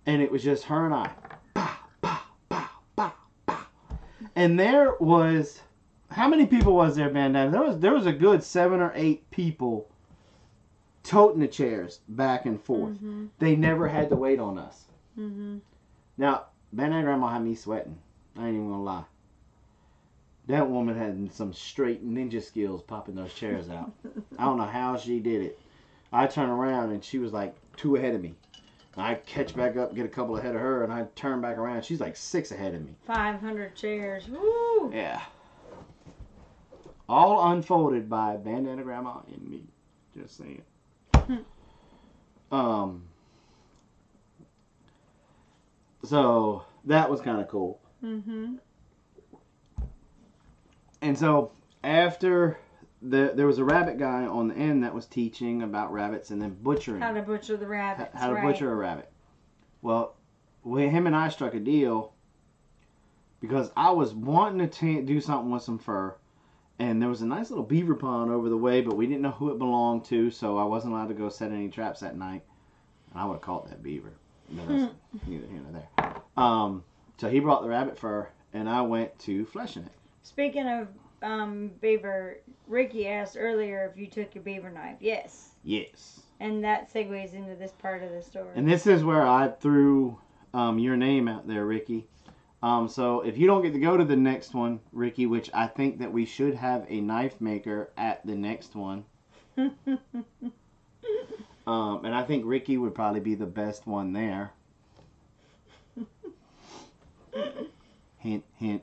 And it was just her and I. Pow, pow, pow, pow, pow. And there was, how many people was there, Bandana? There was a good 7 or 8 people toting the chairs back and forth. Mm-hmm. They never had to wait on us. Mm-hmm. Now, Bandana Grandma had me sweating. I ain't even gonna lie. That woman had some straight ninja skills popping those chairs out. I don't know how she did it. I turned around and she was like 2 ahead of me. I catch back up, get a couple ahead of her, and I turn back around. She's like 6 ahead of me. 500 chairs. Woo! Yeah. All unfolded by Bandana Grandma and me. Just saying. So that was kind of cool. Mm-hmm. And so after there was a rabbit guy on the end that was teaching about rabbits and then butchering. How to butcher the rabbits. How to butcher a rabbit. Well, him and I struck a deal because I was wanting to do something with some fur. And there was a nice little beaver pond over the way, but we didn't know who it belonged to, so I wasn't allowed to go set any traps that night. And I would have caught that beaver. But that's neither here nor there. So he brought the rabbit fur, and I went to fleshing it. Speaking of beaver, Ricky asked earlier if you took your beaver knife. Yes. Yes. And that segues into this part of the story. And this is where I threw your name out there, Ricky. So if you don't get to go to the next one, Ricky, which I think that we should have a knife maker at the next one. And I think Ricky would probably be the best one there. Hint, hint.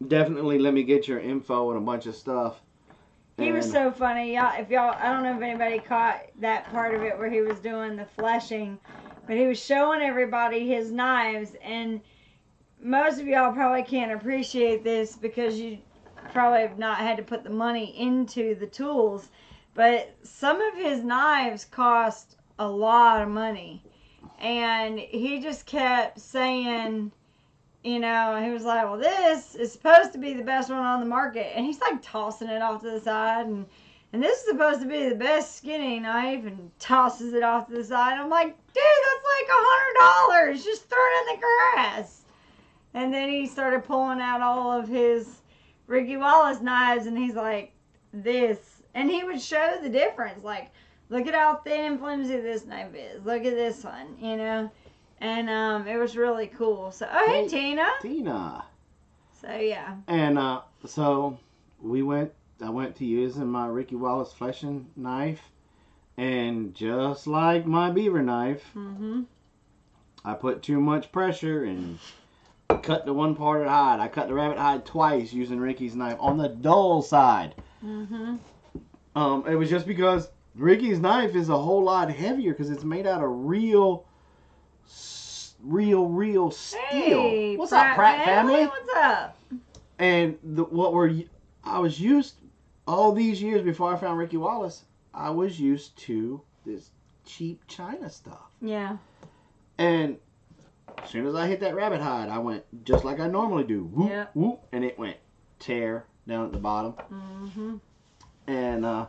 Definitely let me get your info and a bunch of stuff. He was so funny. Y'all, I don't know if anybody caught that part of it where he was doing the fleshing. But he was showing everybody his knives, and most of y'all probably can't appreciate this because you probably have not had to put the money into the tools. But some of his knives cost a lot of money. And he just kept saying, you know, he was like, well, this is supposed to be the best one on the market. And he's like tossing it off to the side, and this is supposed to be the best skinning knife, and tosses it off to the side. I'm like, dude, that's like $100. Just throw it in the grass. And then he started pulling out all of his Ricky Wallace knives, and he's like, this. And he would show the difference. Like, look at how thin and flimsy this knife is. Look at this one, you know. And it was really cool. So, oh, hey, Tina. Tina. So, yeah. And so I went to using my Ricky Wallace fleshing knife, and just like my beaver knife, I put too much pressure and cut the one part of the hide. I cut the rabbit hide twice using Ricky's knife on the dull side. It was just because Ricky's knife is a whole lot heavier because it's made out of real steel. Hey, What's up, Pratt family? What's up? And I was used all these years before I found Ricky Wallace. I was used to this cheap China stuff. Yeah. And as soon as I hit that rabbit hide, I went just like I normally do. Whoop, whoop, and it went tear down at the bottom. Mm-hmm. And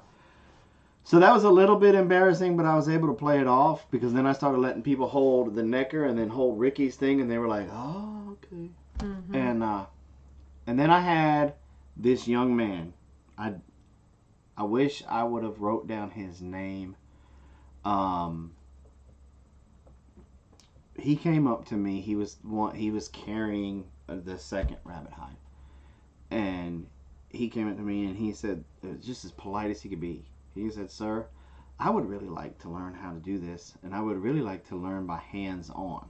so that was a little bit embarrassing, but I was able to play it off because then I started letting people hold the necker and then hold Ricky's thing, and they were like, "Oh, okay." Mm-hmm. And then I had this young man. I wish I would have wrote down his name. He came up to me. He was carrying the second rabbit hide, and he came up to me and he said, it was just as polite as he could be. He said, "Sir, I would really like to learn how to do this, and I would really like to learn by hands-on."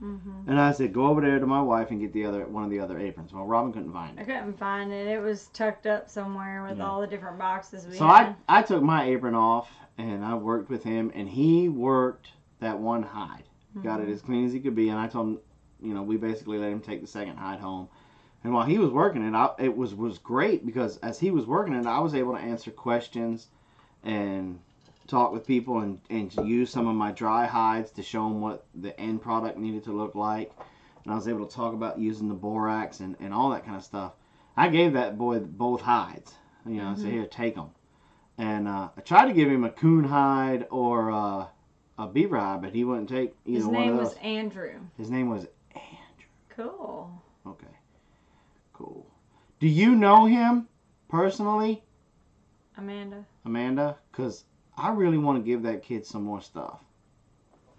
Mm-hmm. And I said, "Go over there to my wife and get one of the other aprons." Well, Robin couldn't find it. I couldn't find it. It was tucked up somewhere with all the different boxes we had. So I took my apron off and I worked with him, and he worked that one hide. Got it as clean as he could be, and I told him, we basically let him take the second hide home. And while he was working it, it was great because as he was working it, I was able to answer questions and talk with people and use some of my dry hides to show them what the end product needed to look like. And I was able to talk about using the borax and all that kind of stuff. I gave that boy both hides. I said, "Here, take them." And I tried to give him a coon hide or a beaver hide, but he wouldn't take either one of those. His name was Andrew. His name was Andrew. Cool. Okay. Cool. Do you know him personally? Amanda? Because I really want to give that kid some more stuff.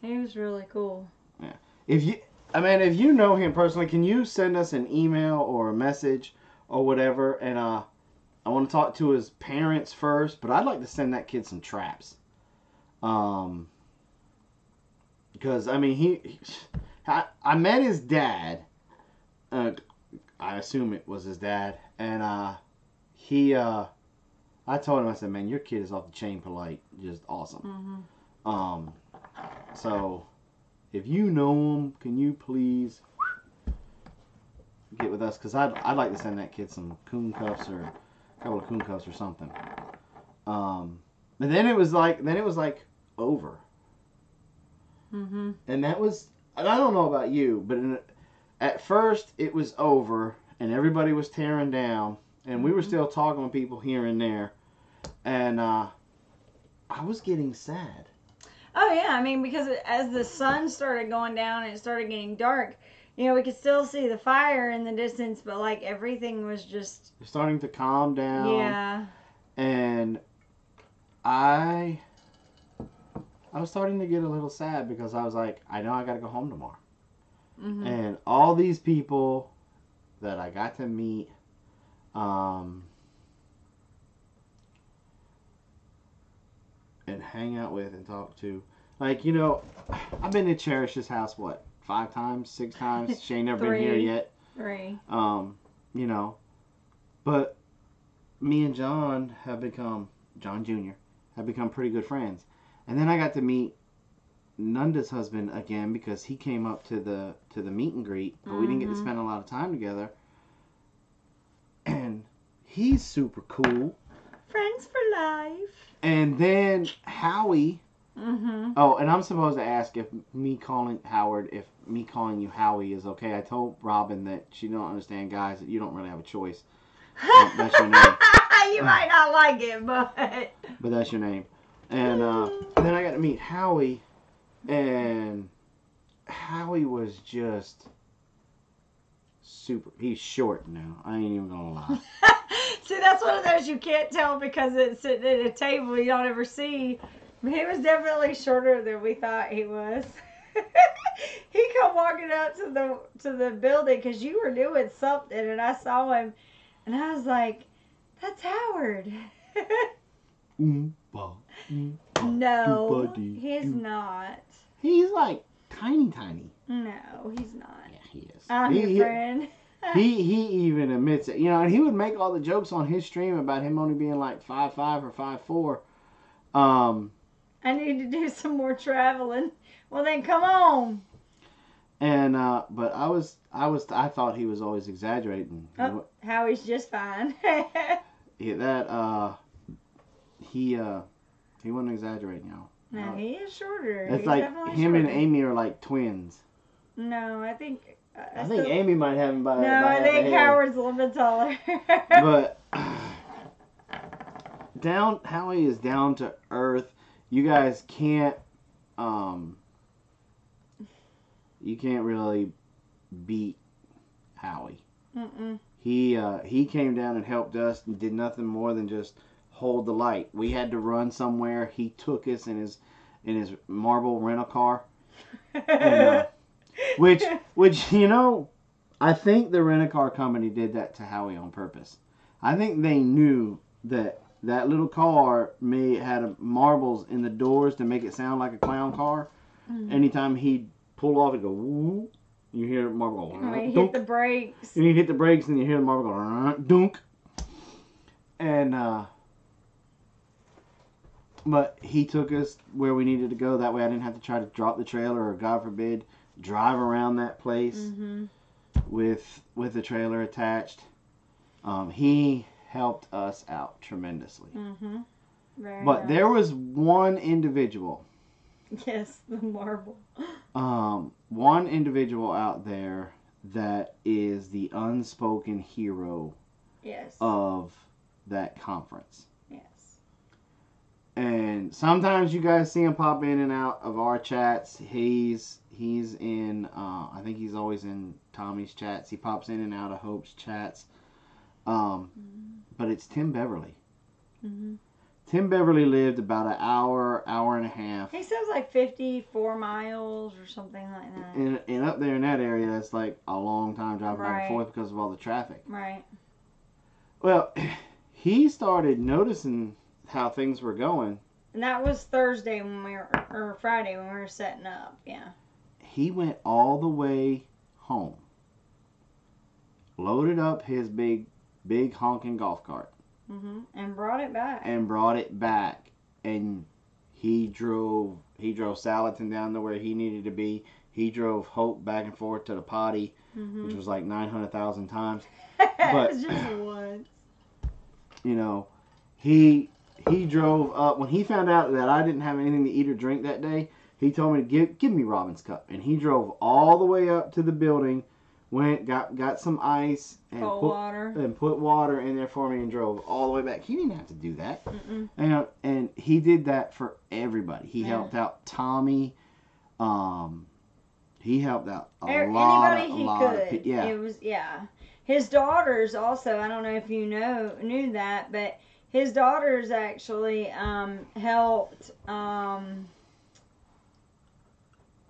He was really cool. Yeah. If you know him personally, can you send us an email or a message or whatever? And I want to talk to his parents first, but I'd like to send that kid some traps. Because I met his dad. I assume it was his dad, and I told him, I said, "Man, your kid is off the chain polite, just awesome." Mm-hmm. So if you know him, can you please get with us? Because I'd like to send that kid some coon cuffs or a couple of coon cuffs or something. And then it was like over. Mm-hmm. And that was, and I don't know about you, but at first it was over and everybody was tearing down and we were still talking with people here and there, and I was getting sad. Oh yeah, because as the sun started going down and it started getting dark, we could still see the fire in the distance, but like everything was just starting to calm down. Yeah. And I was starting to get a little sad because I was like, I know I got to go home tomorrow. Mm-hmm. And all these people that I got to meet, and hang out with and talk to. Like, I've been to Cherish's house, 5 times, 6 times? She ain't never been here yet. 3. But me and John Jr., have become pretty good friends. And then I got to meet Nanda's husband again because he came up to the meet and greet, but we didn't get to spend a lot of time together. And he's super cool. Friends for life. And then Howie. Mm-hmm. Oh, and I'm supposed to ask if me calling you Howie is okay. I told Robin that she don't understand, guys, that you don't really have a choice. That's your name. You might not like it, but that's your name. And then I got to meet Howie, and Howie was just super. He's short now. I ain't even gonna lie. See, that's one of those you can't tell because it's sitting at a table you don't ever see. He was definitely shorter than we thought he was. He come walking up to the building because you were doing something, and I saw him, and I was like, "That's Howard." No, he's not. He's like tiny. No, he's not. Yeah, he is. I'm your friend. He even admits it. And he would make all the jokes on his stream about him only being like 5'5" or I need to do some more traveling. Well, then come on. And but I thought he was always exaggerating. Oh, Howie's just fine. He wasn't exaggerating, y'all. No, he is shorter. It's He's like him shorter. and Amy are like twins. No, I think. I think Amy might have him by. No, I think Howard's a little bit taller. But Howie is down to earth. You guys can't. You can't really beat Howie. Mm-mm. He came down and helped us and did nothing more than just hold the light. We had to run somewhere. He took us in his marble rental car, and, which I think the rental car company did that to Howie on purpose. I think they knew that little car had marbles in the doors to make it sound like a clown car. Mm-hmm. Anytime he'd pull off, it'd go woo. You hear the marble go. He hit the brakes. And you hit the brakes, and you hear the marble go dunk. And but he took us where we needed to go. That way, I didn't have to try to drop the trailer or, God forbid, drive around that place with the trailer attached. He helped us out tremendously. Very but nice. There was one individual. Yes, the marble. One individual out there that is the unspoken hero. Yes. Of that conference. Yes. And sometimes you guys see him pop in and out of our chats. He's in. I think he's always in Tommy's chats. He pops in and out of Hope's chats. But it's Tim Beverly. Tim Beverly lived about an hour and a half. He says like 54 miles or something like that. And up there in that area, that's like a long time driving back and forth because of all the traffic. Right. Well, he started noticing how things were going. And that was Thursday or Friday when we were setting up. Yeah. He went all the way home. Loaded up his big honking golf cart. And brought it back. And he drove Salatin down to where he needed to be. He drove Hope back and forth to the potty, which was like 900,000 times. But it was just once. He drove up. When he found out that I didn't have anything to eat or drink that day, he told me to give me Robin's cup. And he drove all the way up to the building, got some ice and put water in there for me and drove all the way back. He didn't have to do that. And he did that for everybody. He helped out Tommy. He helped out anybody he could. Yeah. It was His daughters also, I don't know if you knew that, but his daughters actually helped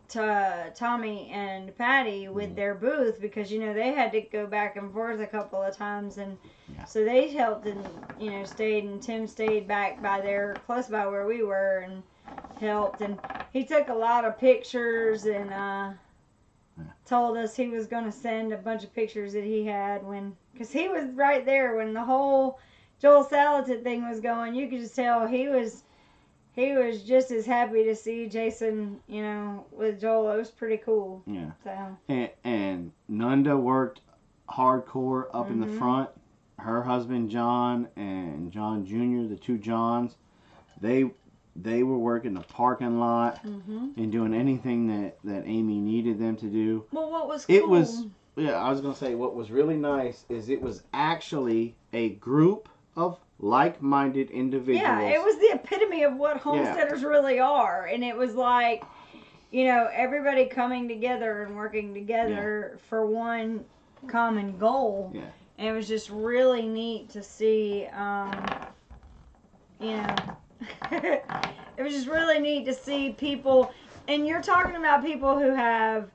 Tommy and Patty with their booth because they had to go back and forth a couple of times, and so they helped and stayed, and Tim stayed back by there close by where we were and helped, and he took a lot of pictures and told us he was going to send a bunch of pictures that he had because he was right there when the whole Joel Salatin thing was going. You could just tell he was just as happy to see Jason, with Joel. It was pretty cool. Yeah. So. And Nunda worked hardcore up in the front. Her husband John and John Jr., the two Johns, they were working the parking lot and doing anything that Amy needed them to do. Well, what was cool? I was going to say what was really nice is it was actually a group of like-minded individuals. Yeah, it was the epitome of what homesteaders really are. And it was like, everybody coming together and working together for one common goal. Yeah. And it was just really neat to see, it was just really neat to see people. And you're talking about people who have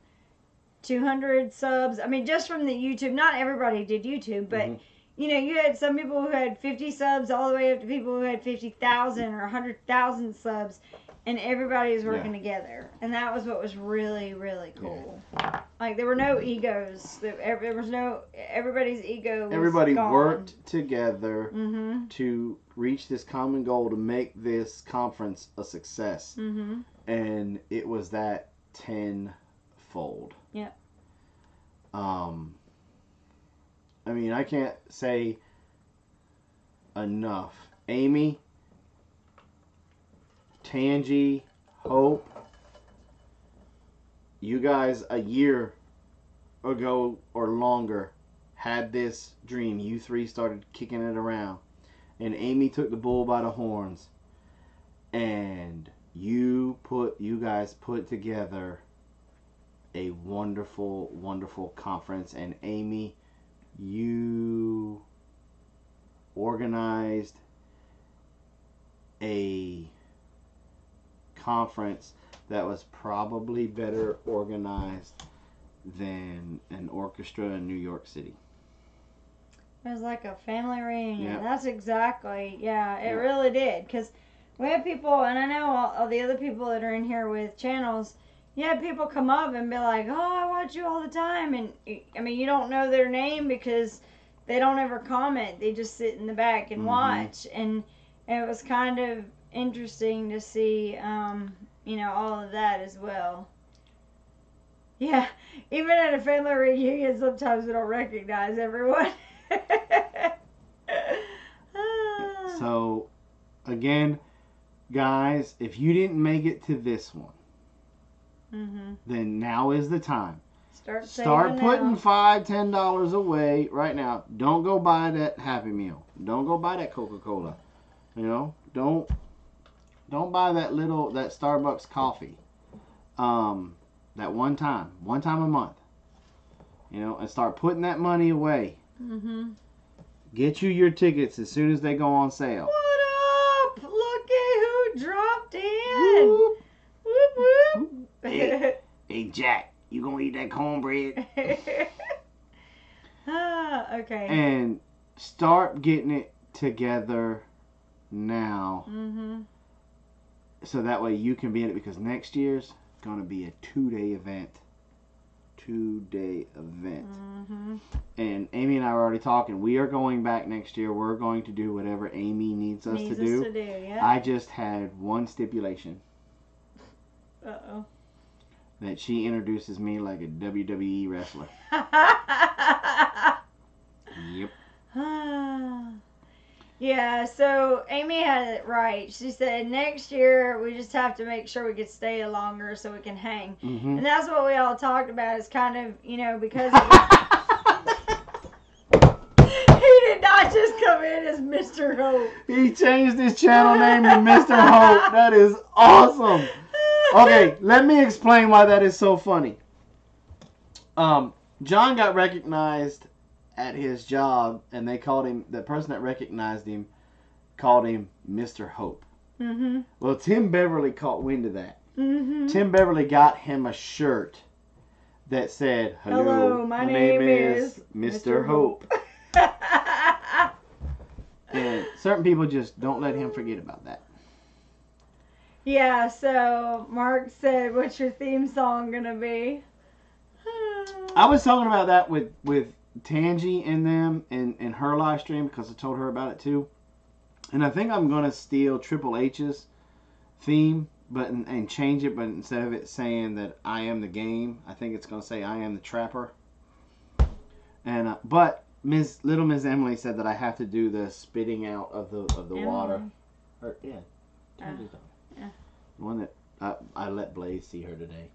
200 subs. I mean, just from the YouTube. Not everybody did YouTube, but... you had some people who had 50 subs all the way up to people who had 50,000 or 100,000 subs, and everybody was working together. And that was what was really, really cool. Yeah. Like, there were no egos. There was no... Everybody's ego was Everybody gone. worked together to reached this common goal to make this conference a success. Mm-hmm. And it was that tenfold. Yeah. I mean, I can't say enough. Amy, Tangi, Hope, you guys a year ago or longer had this dream. You three started kicking it around. And Amy took the bull by the horns. And you guys put together a wonderful, wonderful conference. And Amy, you organized a conference that was probably better organized than an orchestra in New York City. It was like a family reunion. Yep. That's exactly, it really did. Because we had people, and I know all the other people that are in here with channels, you had people come up and be like, oh, I watch you all the time. And, I mean, you don't know their name because they don't ever comment. They just sit in the back and watch. And it was kind of interesting to see, all of that as well. Yeah, even at a family reunion, sometimes we don't recognize everyone. So, again, guys, if you didn't make it to this one, then now is the time. Start putting $5, $10 away right now. Don't go buy that Happy Meal. Don't go buy that Coca-Cola. Don't buy that Starbucks coffee. That one time a month. And start putting that money away. Get you your tickets as soon as they go on sale. What up? Look at who dropped in. Whoop. Whoop, whoop. Hey, Jack, you gonna eat that cornbread? Okay. And start getting it together now. So that way you can be in it, because next year's gonna be a 2-day event. 2-day event. And Amy and I were already talking. We are going back next year. We're going to do whatever Amy needs us to do. Yeah. I just had one stipulation. Uh-oh. That she introduces me like a WWE wrestler. Yep. Yeah, so Amy had it right. She said next year we just have to make sure we can stay longer so we can hang. And that's what we all talked about, is kind of, because he did not just come in as Mr. Hope. He changed his channel name to Mr. Hope. That is awesome. Okay, let me explain why that is so funny. John got recognized at his job, and they called him, the person that recognized him called him Mr. Hope. Well, Tim Beverly caught wind of that. Tim Beverly got him a shirt that said, hello, my name is Mr. Hope. And certain people just don't let him forget about that. Yeah, so Mark said, what's your theme song gonna be? I was talking about that with Tangi and them in her live stream, because I told her about it too. And I think I'm going to steal Triple H's theme and change it, but instead of it saying that I am the game, I think it's going to say I am the trapper. And but Little Miss Emily said that I have to do the spitting out of the water. Yeah. The one that I let Blaze see her today.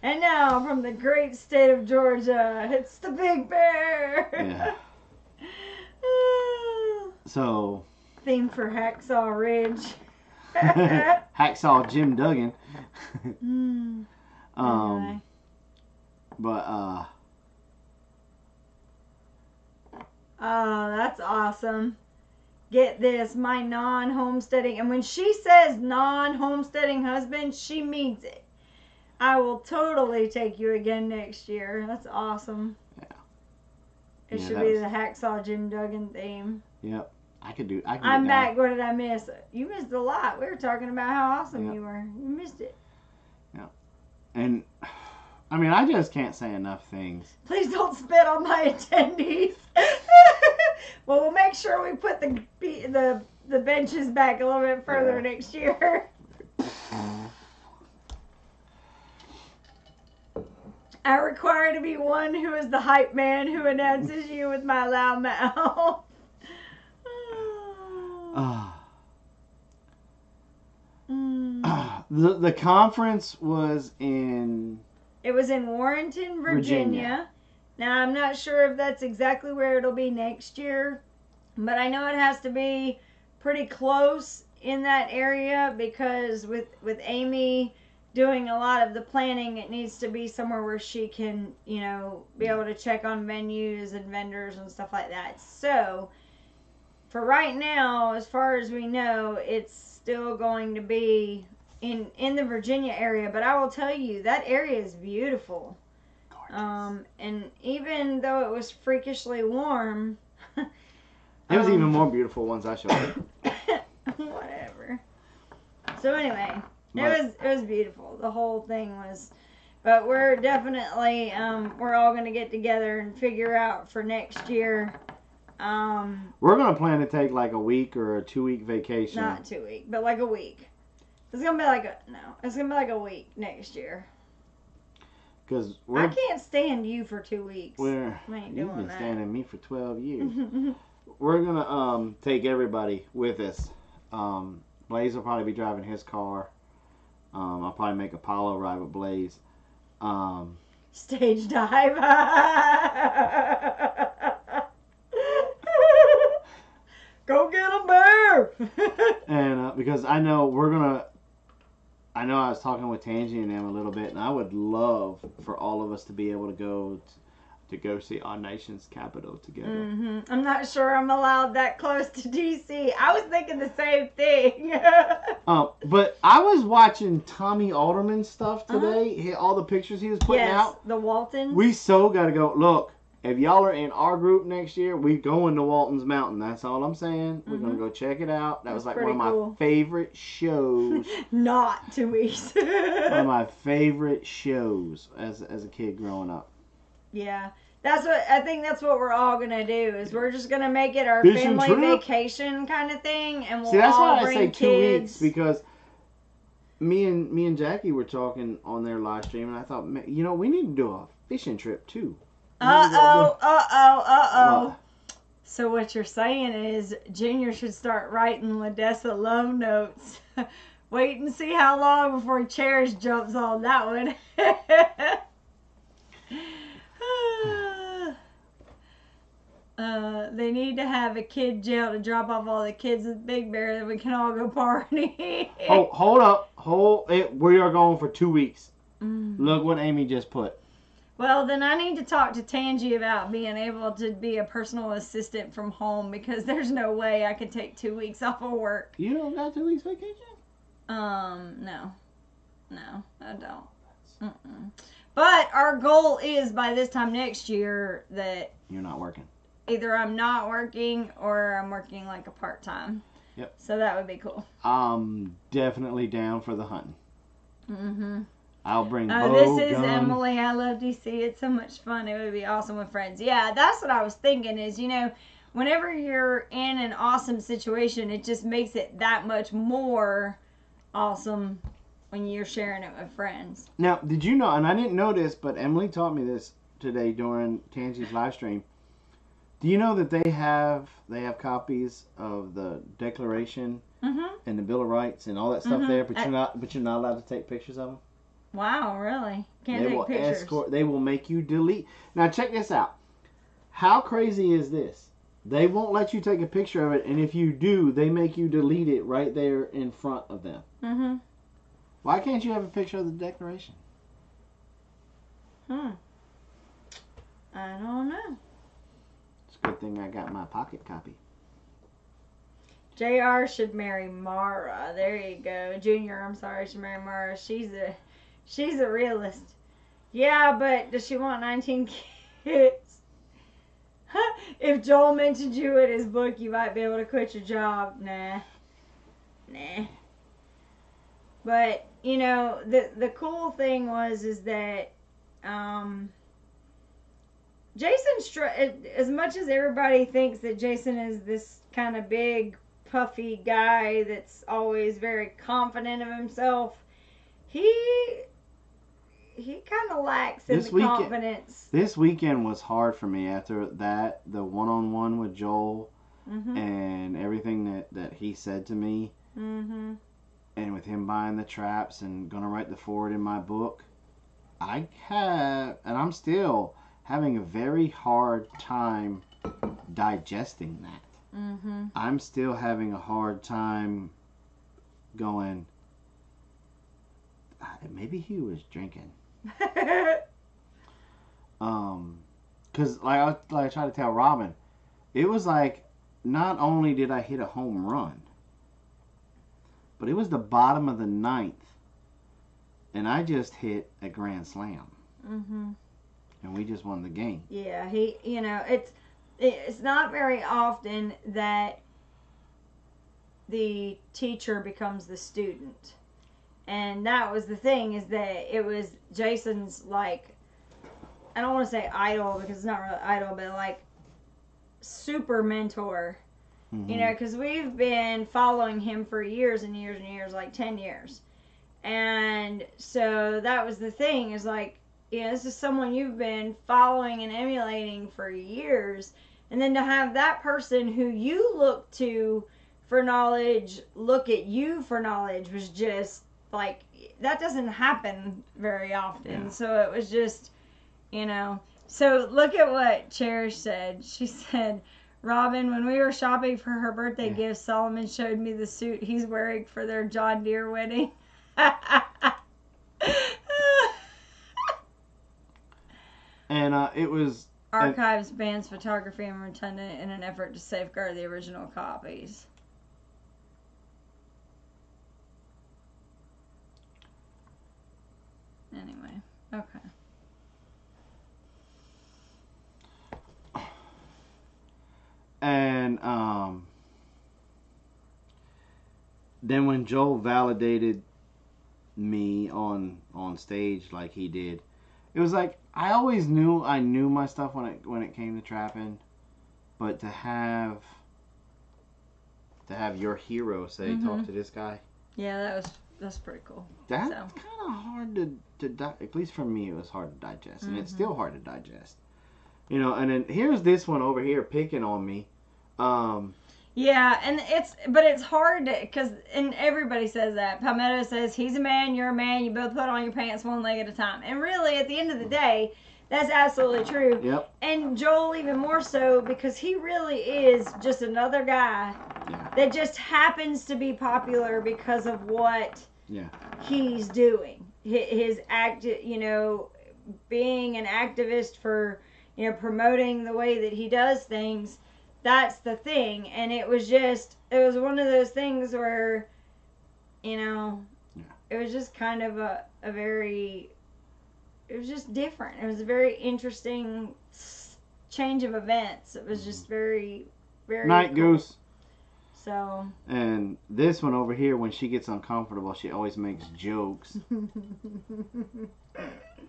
And now, from the great state of Georgia, it's the Big Bear. Yeah. So. Theme for Hacksaw Ridge. Hacksaw Jim Duggan. Anyway. But oh, that's awesome. Get this, my non-homesteading, and when she says non-homesteading husband, she means it. I will totally take you again next year. That's awesome. Yeah. It should be the Hacksaw Jim Duggan theme. Yep. I'm back. What did I miss? You missed a lot. We were talking about how awesome you were. You missed it. Yeah. And, I mean, I just can't say enough things. Please don't spit on my attendees. Well, we'll make sure we put the the benches back a little bit further next year. I require to be one who is the hype man who announces you with my loud mouth. The conference was in... It was in Warrenton, Virginia. Now, I'm not sure if that's exactly where it'll be next year, but I know it has to be pretty close in that area because with Amy doing a lot of the planning, it needs to be somewhere where she can, you know, be able to check on venues and vendors and stuff like that. So, for right now, as far as we know, it's still going to be in the Virginia area. But I will tell you, that area is beautiful. Gorgeous. And even though it was freakishly warm... it was even more beautiful once I showed it. Whatever. So anyway... It was beautiful. The whole thing was, but we're definitely we're all gonna get together and figure out for next year. We're gonna plan to take like a week or a 2-week vacation. Not 2 weeks, but like a week. It's gonna be like a week next year. Because I can't stand you for 2 weeks. You've been standing me for 12 years. We're gonna take everybody with us. Blaze will probably be driving his car. I'll probably make a Apollo ride with Blaze. Stage dive. Go get him, bear. And because I know I was talking with Tangy and them a little bit, and I would love for all of us to be able to go see our nation's capital together. Mm-hmm. I'm not sure I'm allowed that close to D.C. I was thinking the same thing. But I was watching Tommy Alderman's stuff today. All the pictures he was putting out. The Waltons. We so got to go. Look, if y'all are in our group next year, we going to Walton's Mountain. That's all I'm saying. We're going to go check it out. That was like one of my favorite shows. Not 2 weeks. One of my favorite shows as a kid growing up. Yeah, I think that's what we're all gonna do. Is we're just gonna make it our family vacation kind of thing, and we'll that's all why bring I say kids. 2 weeks, because me and Jackie were talking on their live stream, and I thought, you know, we need to do a fishing trip too. So what you're saying is Junior should start writing Ladessa love notes. Wait and see how long before Cherish jumps on that one. They need to have a kid jail to drop off all the kids at Big Bear that we can all go party. Oh, hold up. We are going for 2 weeks. Look what Amy just put. Well, then I need to talk to Tangy about being able to be a personal assistant from home, because there's no way I could take 2 weeks off of work. You don't got 2 weeks vacation? No, I don't. But our goal is by this time next year that you're not working. Either I'm not working or I'm working like a part-time. Yep. So that would be cool. I'm definitely down for the hunting. Mm-hmm. I'll bring this is Emily. I love DC. It's so much fun. It would be awesome with friends. Yeah, that's what I was thinking is, you know, whenever you're in an awesome situation, it just makes it that much more awesome when you're sharing it with friends. Now, did you know, and I didn't know this, but Emily taught me this today during Tangy's live stream. Do you know that they have copies of the Declaration and the Bill of Rights and all that stuff there, but you're not allowed to take pictures of them? Wow, really? Can't take pictures. They will make you delete. Now check this out. How crazy is this? They won't let you take a picture of it, and if you do, they make you delete it right there in front of them. Mm-hmm. Why can't you have a picture of the Declaration? I don't know. It's a good thing I got my pocket copy. JR should marry Mara. There you go. Junior, I'm sorry, should marry Mara. She's a realist. Yeah, but does she want 19 kids? If Joel mentioned you in his book, you might be able to quit your job. Nah. But, you know, the cool thing is that Jason, as much as everybody thinks that Jason is this kind of big puffy guy that's always very confident of himself. He kind of lacks in the confidence. This weekend was hard for me after that, the one-on-one with Joel and everything that he said to me. Mm-hmm. And with him buying the traps and going to write the foreword in my book, I'm still having a very hard time digesting that. Mm-hmm. I'm still having a hard time going, maybe he was drinking. Because like I tried to tell Robin, it was like, not only did I hit a home run, but it was the bottom of the ninth, and I just hit a grand slam. Mm-hmm. And we just won the game. Yeah, it's not very often that the teacher becomes the student. And that was the thing, is that it was Jason's, like, I don't want to say idol, because it's not really idol, but like super mentor. Mm-hmm. Because we've been following him for years and years and years, like 10 years. And so that was the thing, is like, this is someone you've been following and emulating for years. And then to have that person who you look to for knowledge look at you for knowledge was just, like, that doesn't happen very often. Yeah. So it was just, So look at what Cherish said. She said, Robin, when we were shopping for her birthday gift, Solomon showed me the suit he's wearing for their John Deere wedding. And it was... Archives bans photography and rotunda in an effort to safeguard the original copies. Anyway, okay. And then when Joel validated me on stage like he did, it was like, I always knew I knew my stuff when it came to trapping, but to have your hero say, talk to this guy. Yeah, that's pretty cool. That's kind of hard to at least for me, it was hard to digest, and it's still hard to digest. And then here's this one over here picking on me. Yeah, and it's hard because everybody says that. Palmetto says, he's a man, you're a man, you both put on your pants one leg at a time. And really, at the end of the day, that's absolutely true. Yep. And Joel even more so, because he really is just another guy that just happens to be popular because of what he's doing. His being an activist for, promoting the way that he does things. That's the thing. And it was one of those things where, it was just kind of it was just different. It was a very interesting change of events. It was just very, very Night cool. Goose. So. And this one over here, when she gets uncomfortable, she always makes jokes.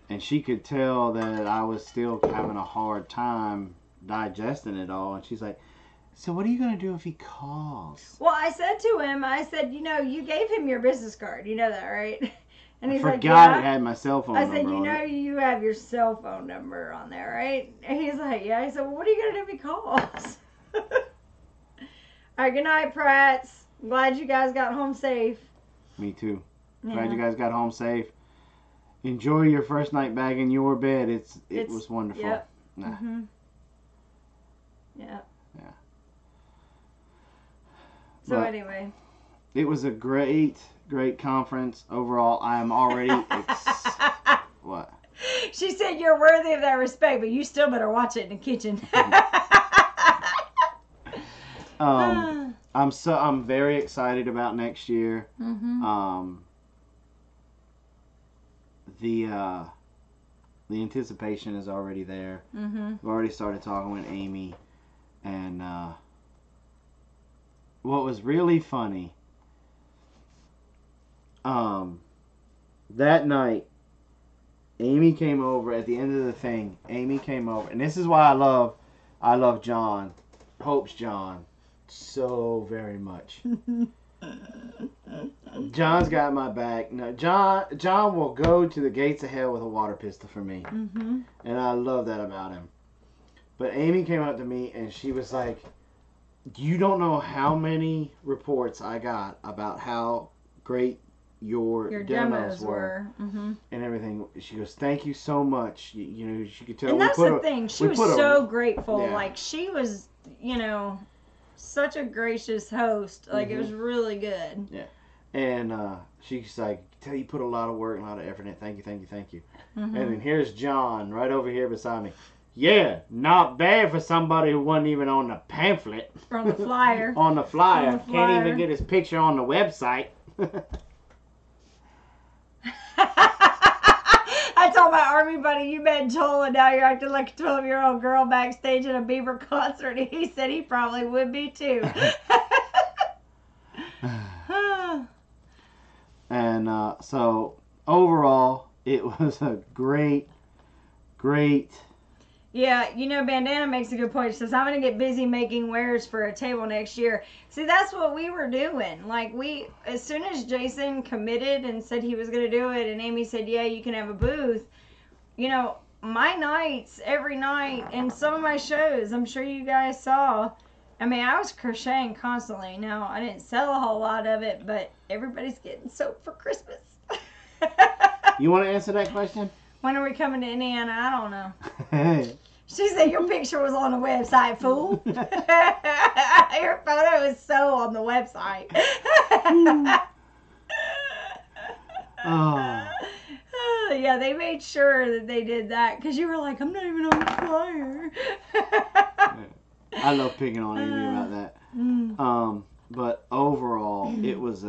And she could tell that I was still having a hard time digesting it all. And she's like, so what are you going to do if he calls? Well, I said to him, you gave him your business card. You know that, right? And he's like, yeah. It had my cell phone number. I said, you have your cell phone number on there, right? And he's like, yeah. I said, well, what are you going to do if he calls? All right, good night, Pratts. Glad you guys got home safe. Me too. Glad you guys got home safe. Enjoy your first night back in your bed. It was wonderful. Yep. Yeah. Yeah. So anyway. It was a great conference overall. I am already what? She said you're worthy of that respect, but you still better watch it in the kitchen. I'm very excited about next year. Mm-hmm. The anticipation is already there. Mm-hmm. We've already started talking with Amy, and what was really funny, that night, Amy came over at the end of the thing. Amy came over, and this is why I love John, Hope's John. so very much. John's got my back. No, John will go to the gates of hell with a water pistol for me. And I love that about him. But Amy came up to me and she was like, you don't know how many reports I got about how great your demos were. And everything. She goes, thank you so much. You know, she could tell. And that's the thing. She was so grateful. Yeah. Like, she was, you know, such a gracious host. Like, it was really good. Yeah. And she's like, tell you put a lot of work and a lot of effort in it. Thank you, thank you, thank you. And then here's John right over here beside me. Yeah, not bad for somebody who wasn't even on the pamphlet. On the flyer. On the flyer. Can't even get his picture on the website. I told my army buddy, you met Joel and now you're acting like a 12-year-old girl backstage at a Bieber concert. And he said he probably would be too. And so overall, it was a great. Yeah, you know, Bandana makes a good point. She says, I'm going to get busy making wares for a table next year. See, that's what we were doing. Like, as soon as Jason committed and said he was going to do it, and Amy said, yeah, you can have a booth, you know, my nights, every night, and some of my shows, I'm sure you guys saw, I mean, I was crocheting constantly. Now, I didn't sell a whole lot of it, but everybody's getting soap for Christmas. You want to answer that question? When are we coming to Indiana? I don't know. She said your picture was on the website, fool. Your photo is so on the website. Yeah, they made sure that they did that because you were like, I'm not even on the flyer. I love picking on Amy about that. But overall, it was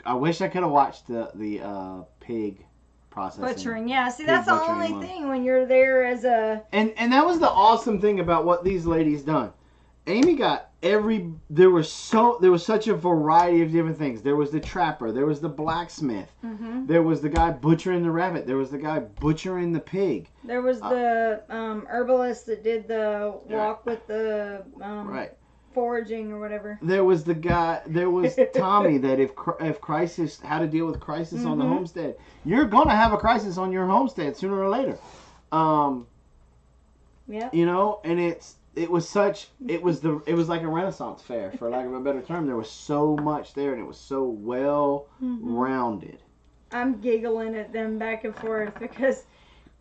I wish I could have watched the pig processing. Butchering, yeah. See, that's the only thing when you're there as a... And that was the awesome thing about what these ladies done. Amy got there was such a variety of different things. There was the trapper, there was the blacksmith, there was the guy butchering the rabbit, there was the guy butchering the pig. There was the herbalist that did the walk with the foraging or whatever. There was the guy, there was Tommy that if crisis, how to deal with crisis on the homestead. You're gonna have a crisis on your homestead sooner or later. You know, and it was like a Renaissance fair, for lack of a better term. There was so much there, and it was so well rounded. I'm giggling at them back and forth because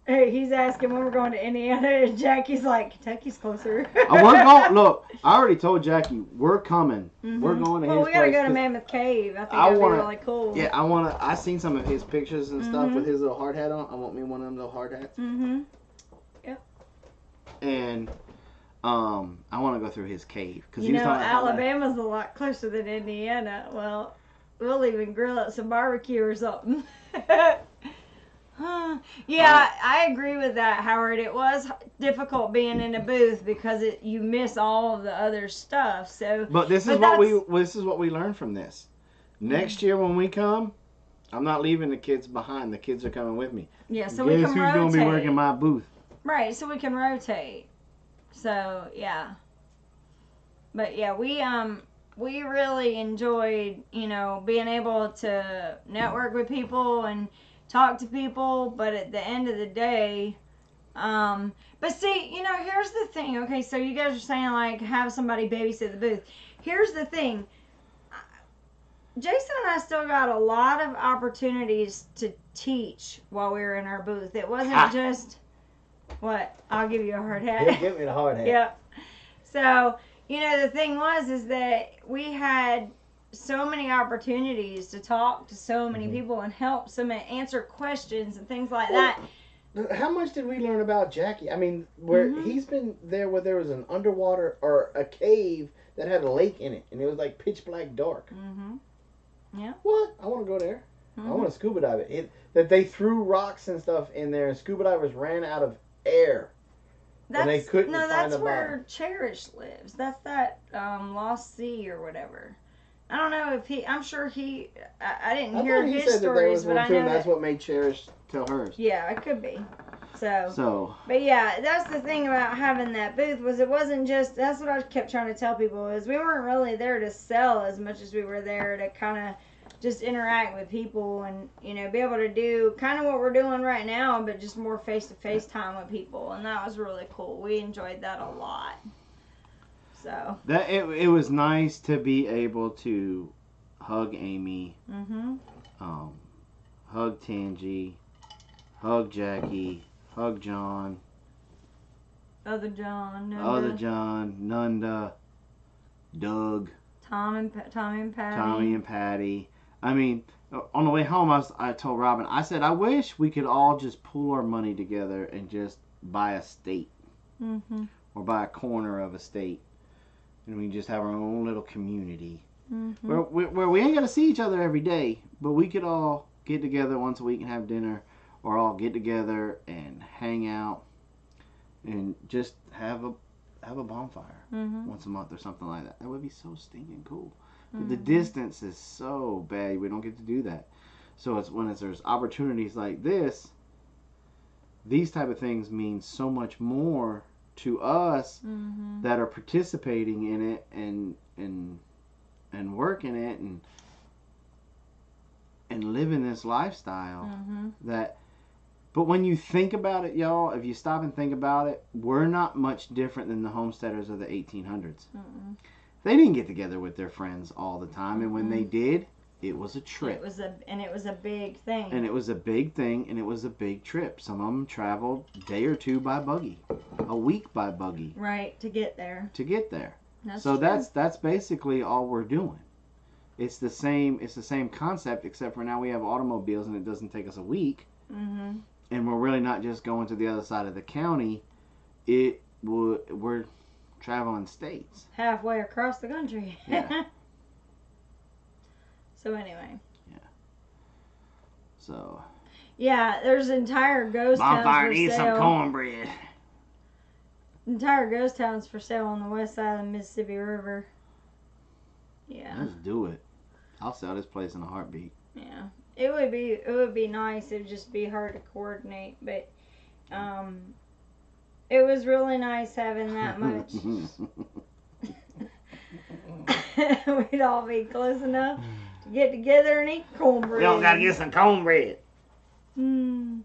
he's asking when we're going to Indiana, and Jackie's like, Kentucky's closer. We're going. Look, I already told Jackie we're coming. We're going to his place. Well, we gotta go to Mammoth Cave. I think that'd be really cool. Yeah, I seen some of his pictures and stuff with his little hard hat on. I want me one of them little hard hats. Yep. And I want to go through his cave because you know Alabama's a lot closer than Indiana. Well, we'll even grill up some barbecue or something. Yeah, I agree with that, Howard. It was difficult being in a booth because you miss all of the other stuff. So, but this is what we learned from this. Next year when we come, I'm not leaving the kids behind. The kids are coming with me. Yeah, so we can rotate. Guess who's going to be working my booth? Right, so we can rotate. So yeah, but yeah, we really enjoyed, you know, being able to network with people and talk to people, but at the end of the day, but see, you know, here's the thing. Okay, so you guys are saying like have somebody babysit the booth. Here's the thing. Jason and I still got a lot of opportunities to teach while we were in our booth. It wasn't just what? I'll give you a hard hat. Yeah, give me the hard hat. Yep. So, you know, the thing is that we had so many opportunities to talk to so many people and help answer questions and things like that. How much did we learn about Jackie? I mean, where he's been there where there was an underwater or a cave that had a lake in it, and it was like pitch black dark. Yeah. What? I want to go there. I want to scuba dive it. That they threw rocks and stuff in there, and scuba divers ran out of air. And they couldn't find the bottom. That's where Cherish lives. That's that Lost Sea or whatever. I don't know if I'm sure I didn't hear his stories, but I know that's what made Cherish tell hers. Yeah, it could be. But yeah, that's the thing about having that booth was it wasn't just, that's what I kept trying to tell people, is we weren't really there to sell as much as we were there to kind of just interact with people and, you know, be able to do kind of what we're doing right now, but just more face-to-face time with people. And that was really cool. We enjoyed that a lot. So. It was nice to be able to hug Amy, hug Tangi, hug Jackie, hug John. Other John, Nunda, Doug. Tommy and Patty. I mean, on the way home, I told Robin, I said, I wish we could all just pool our money together and just buy a state. Or buy a corner of a state. And we just have our own little community. Where we ain't got to see each other every day, but we could all get together once a week and have dinner. Or all get together and hang out. And just have a bonfire once a month or something like that. That would be so stinking cool. But the distance is so bad, we don't get to do that. So it's when there's opportunities like this, these type of things mean so much more to us that are participating in it and working it and living this lifestyle that. But when you think about it, y'all, if you stop and think about it, we're not much different than the homesteaders of the 1800s. They didn't get together with their friends all the time, and when they did, it was a trip. It was a big thing. And it was a big thing, and it was a big trip. Some of them traveled a day or two by buggy, a week by buggy. Right, to get there. That's so true. That's basically all we're doing. It's the same concept, except for now we have automobiles, and it doesn't take us a week. And we're really not just going to the other side of the county. We're traveling states. Halfway across the country. Yeah. So anyway. Yeah. So. Yeah, there's entire ghost towns for sale. Need some cornbread. Entire ghost towns for sale on the west side of the Mississippi River. Yeah. Let's do it. I'll sell this place in a heartbeat. Yeah. It would be nice. It would just be hard to coordinate, but it was really nice having that much. We'd all be close enough to get together and eat cornbread. We don't gotta get some cornbread. We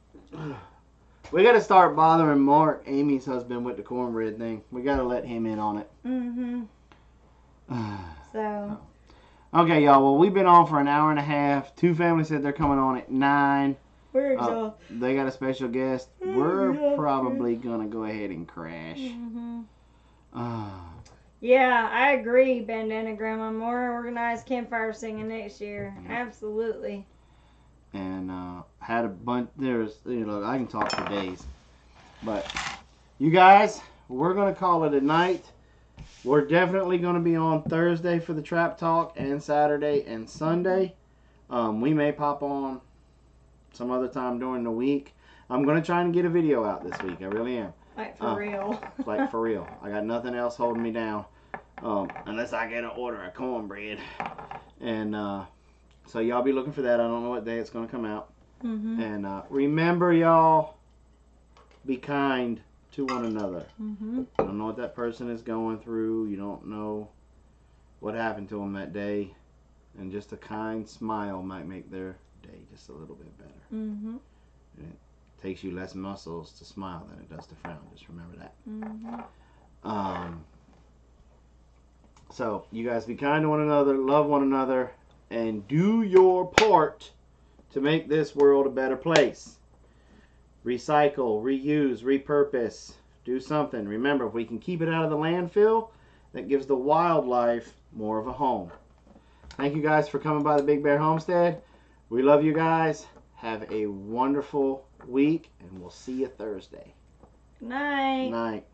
gotta start bothering Mark, Amy's husband, with the cornbread thing. We gotta let him in on it. So. Okay, y'all. Well, we've been on for an hour and a half. Two families said they're coming on at 9. We're exhausted. They got a special guest. We're probably gonna go ahead and crash. Yeah, I agree, Bandana Grandma. More organized campfire singing next year. Absolutely. And had a bunch. There's, I can talk for days. But you guys, we're gonna call it a night. We're definitely going to be on Thursday for the Trap Talk and Saturday and Sunday. We may pop on some other time during the week. I'm going to try and get a video out this week. I really am. Like for real. Like for real. I got nothing else holding me down. Unless I get an order of cornbread. And so y'all be looking for that. I don't know what day it's going to come out. And remember, y'all, be kind to one another. You don't know what that person is going through. You don't know what happened to them that day, and just a kind smile might make their day just a little bit better. And it takes you less muscles to smile than it does to frown. Just remember that. So you guys be kind to one another, love one another, and do your part to make this world a better place. Recycle, reuse, repurpose, do something. Remember, if we can keep it out of the landfill, that gives the wildlife more of a home. Thank you guys for coming by the Big Bear Homestead. We love you guys. Have a wonderful week, and we'll see you Thursday. Good night. Night.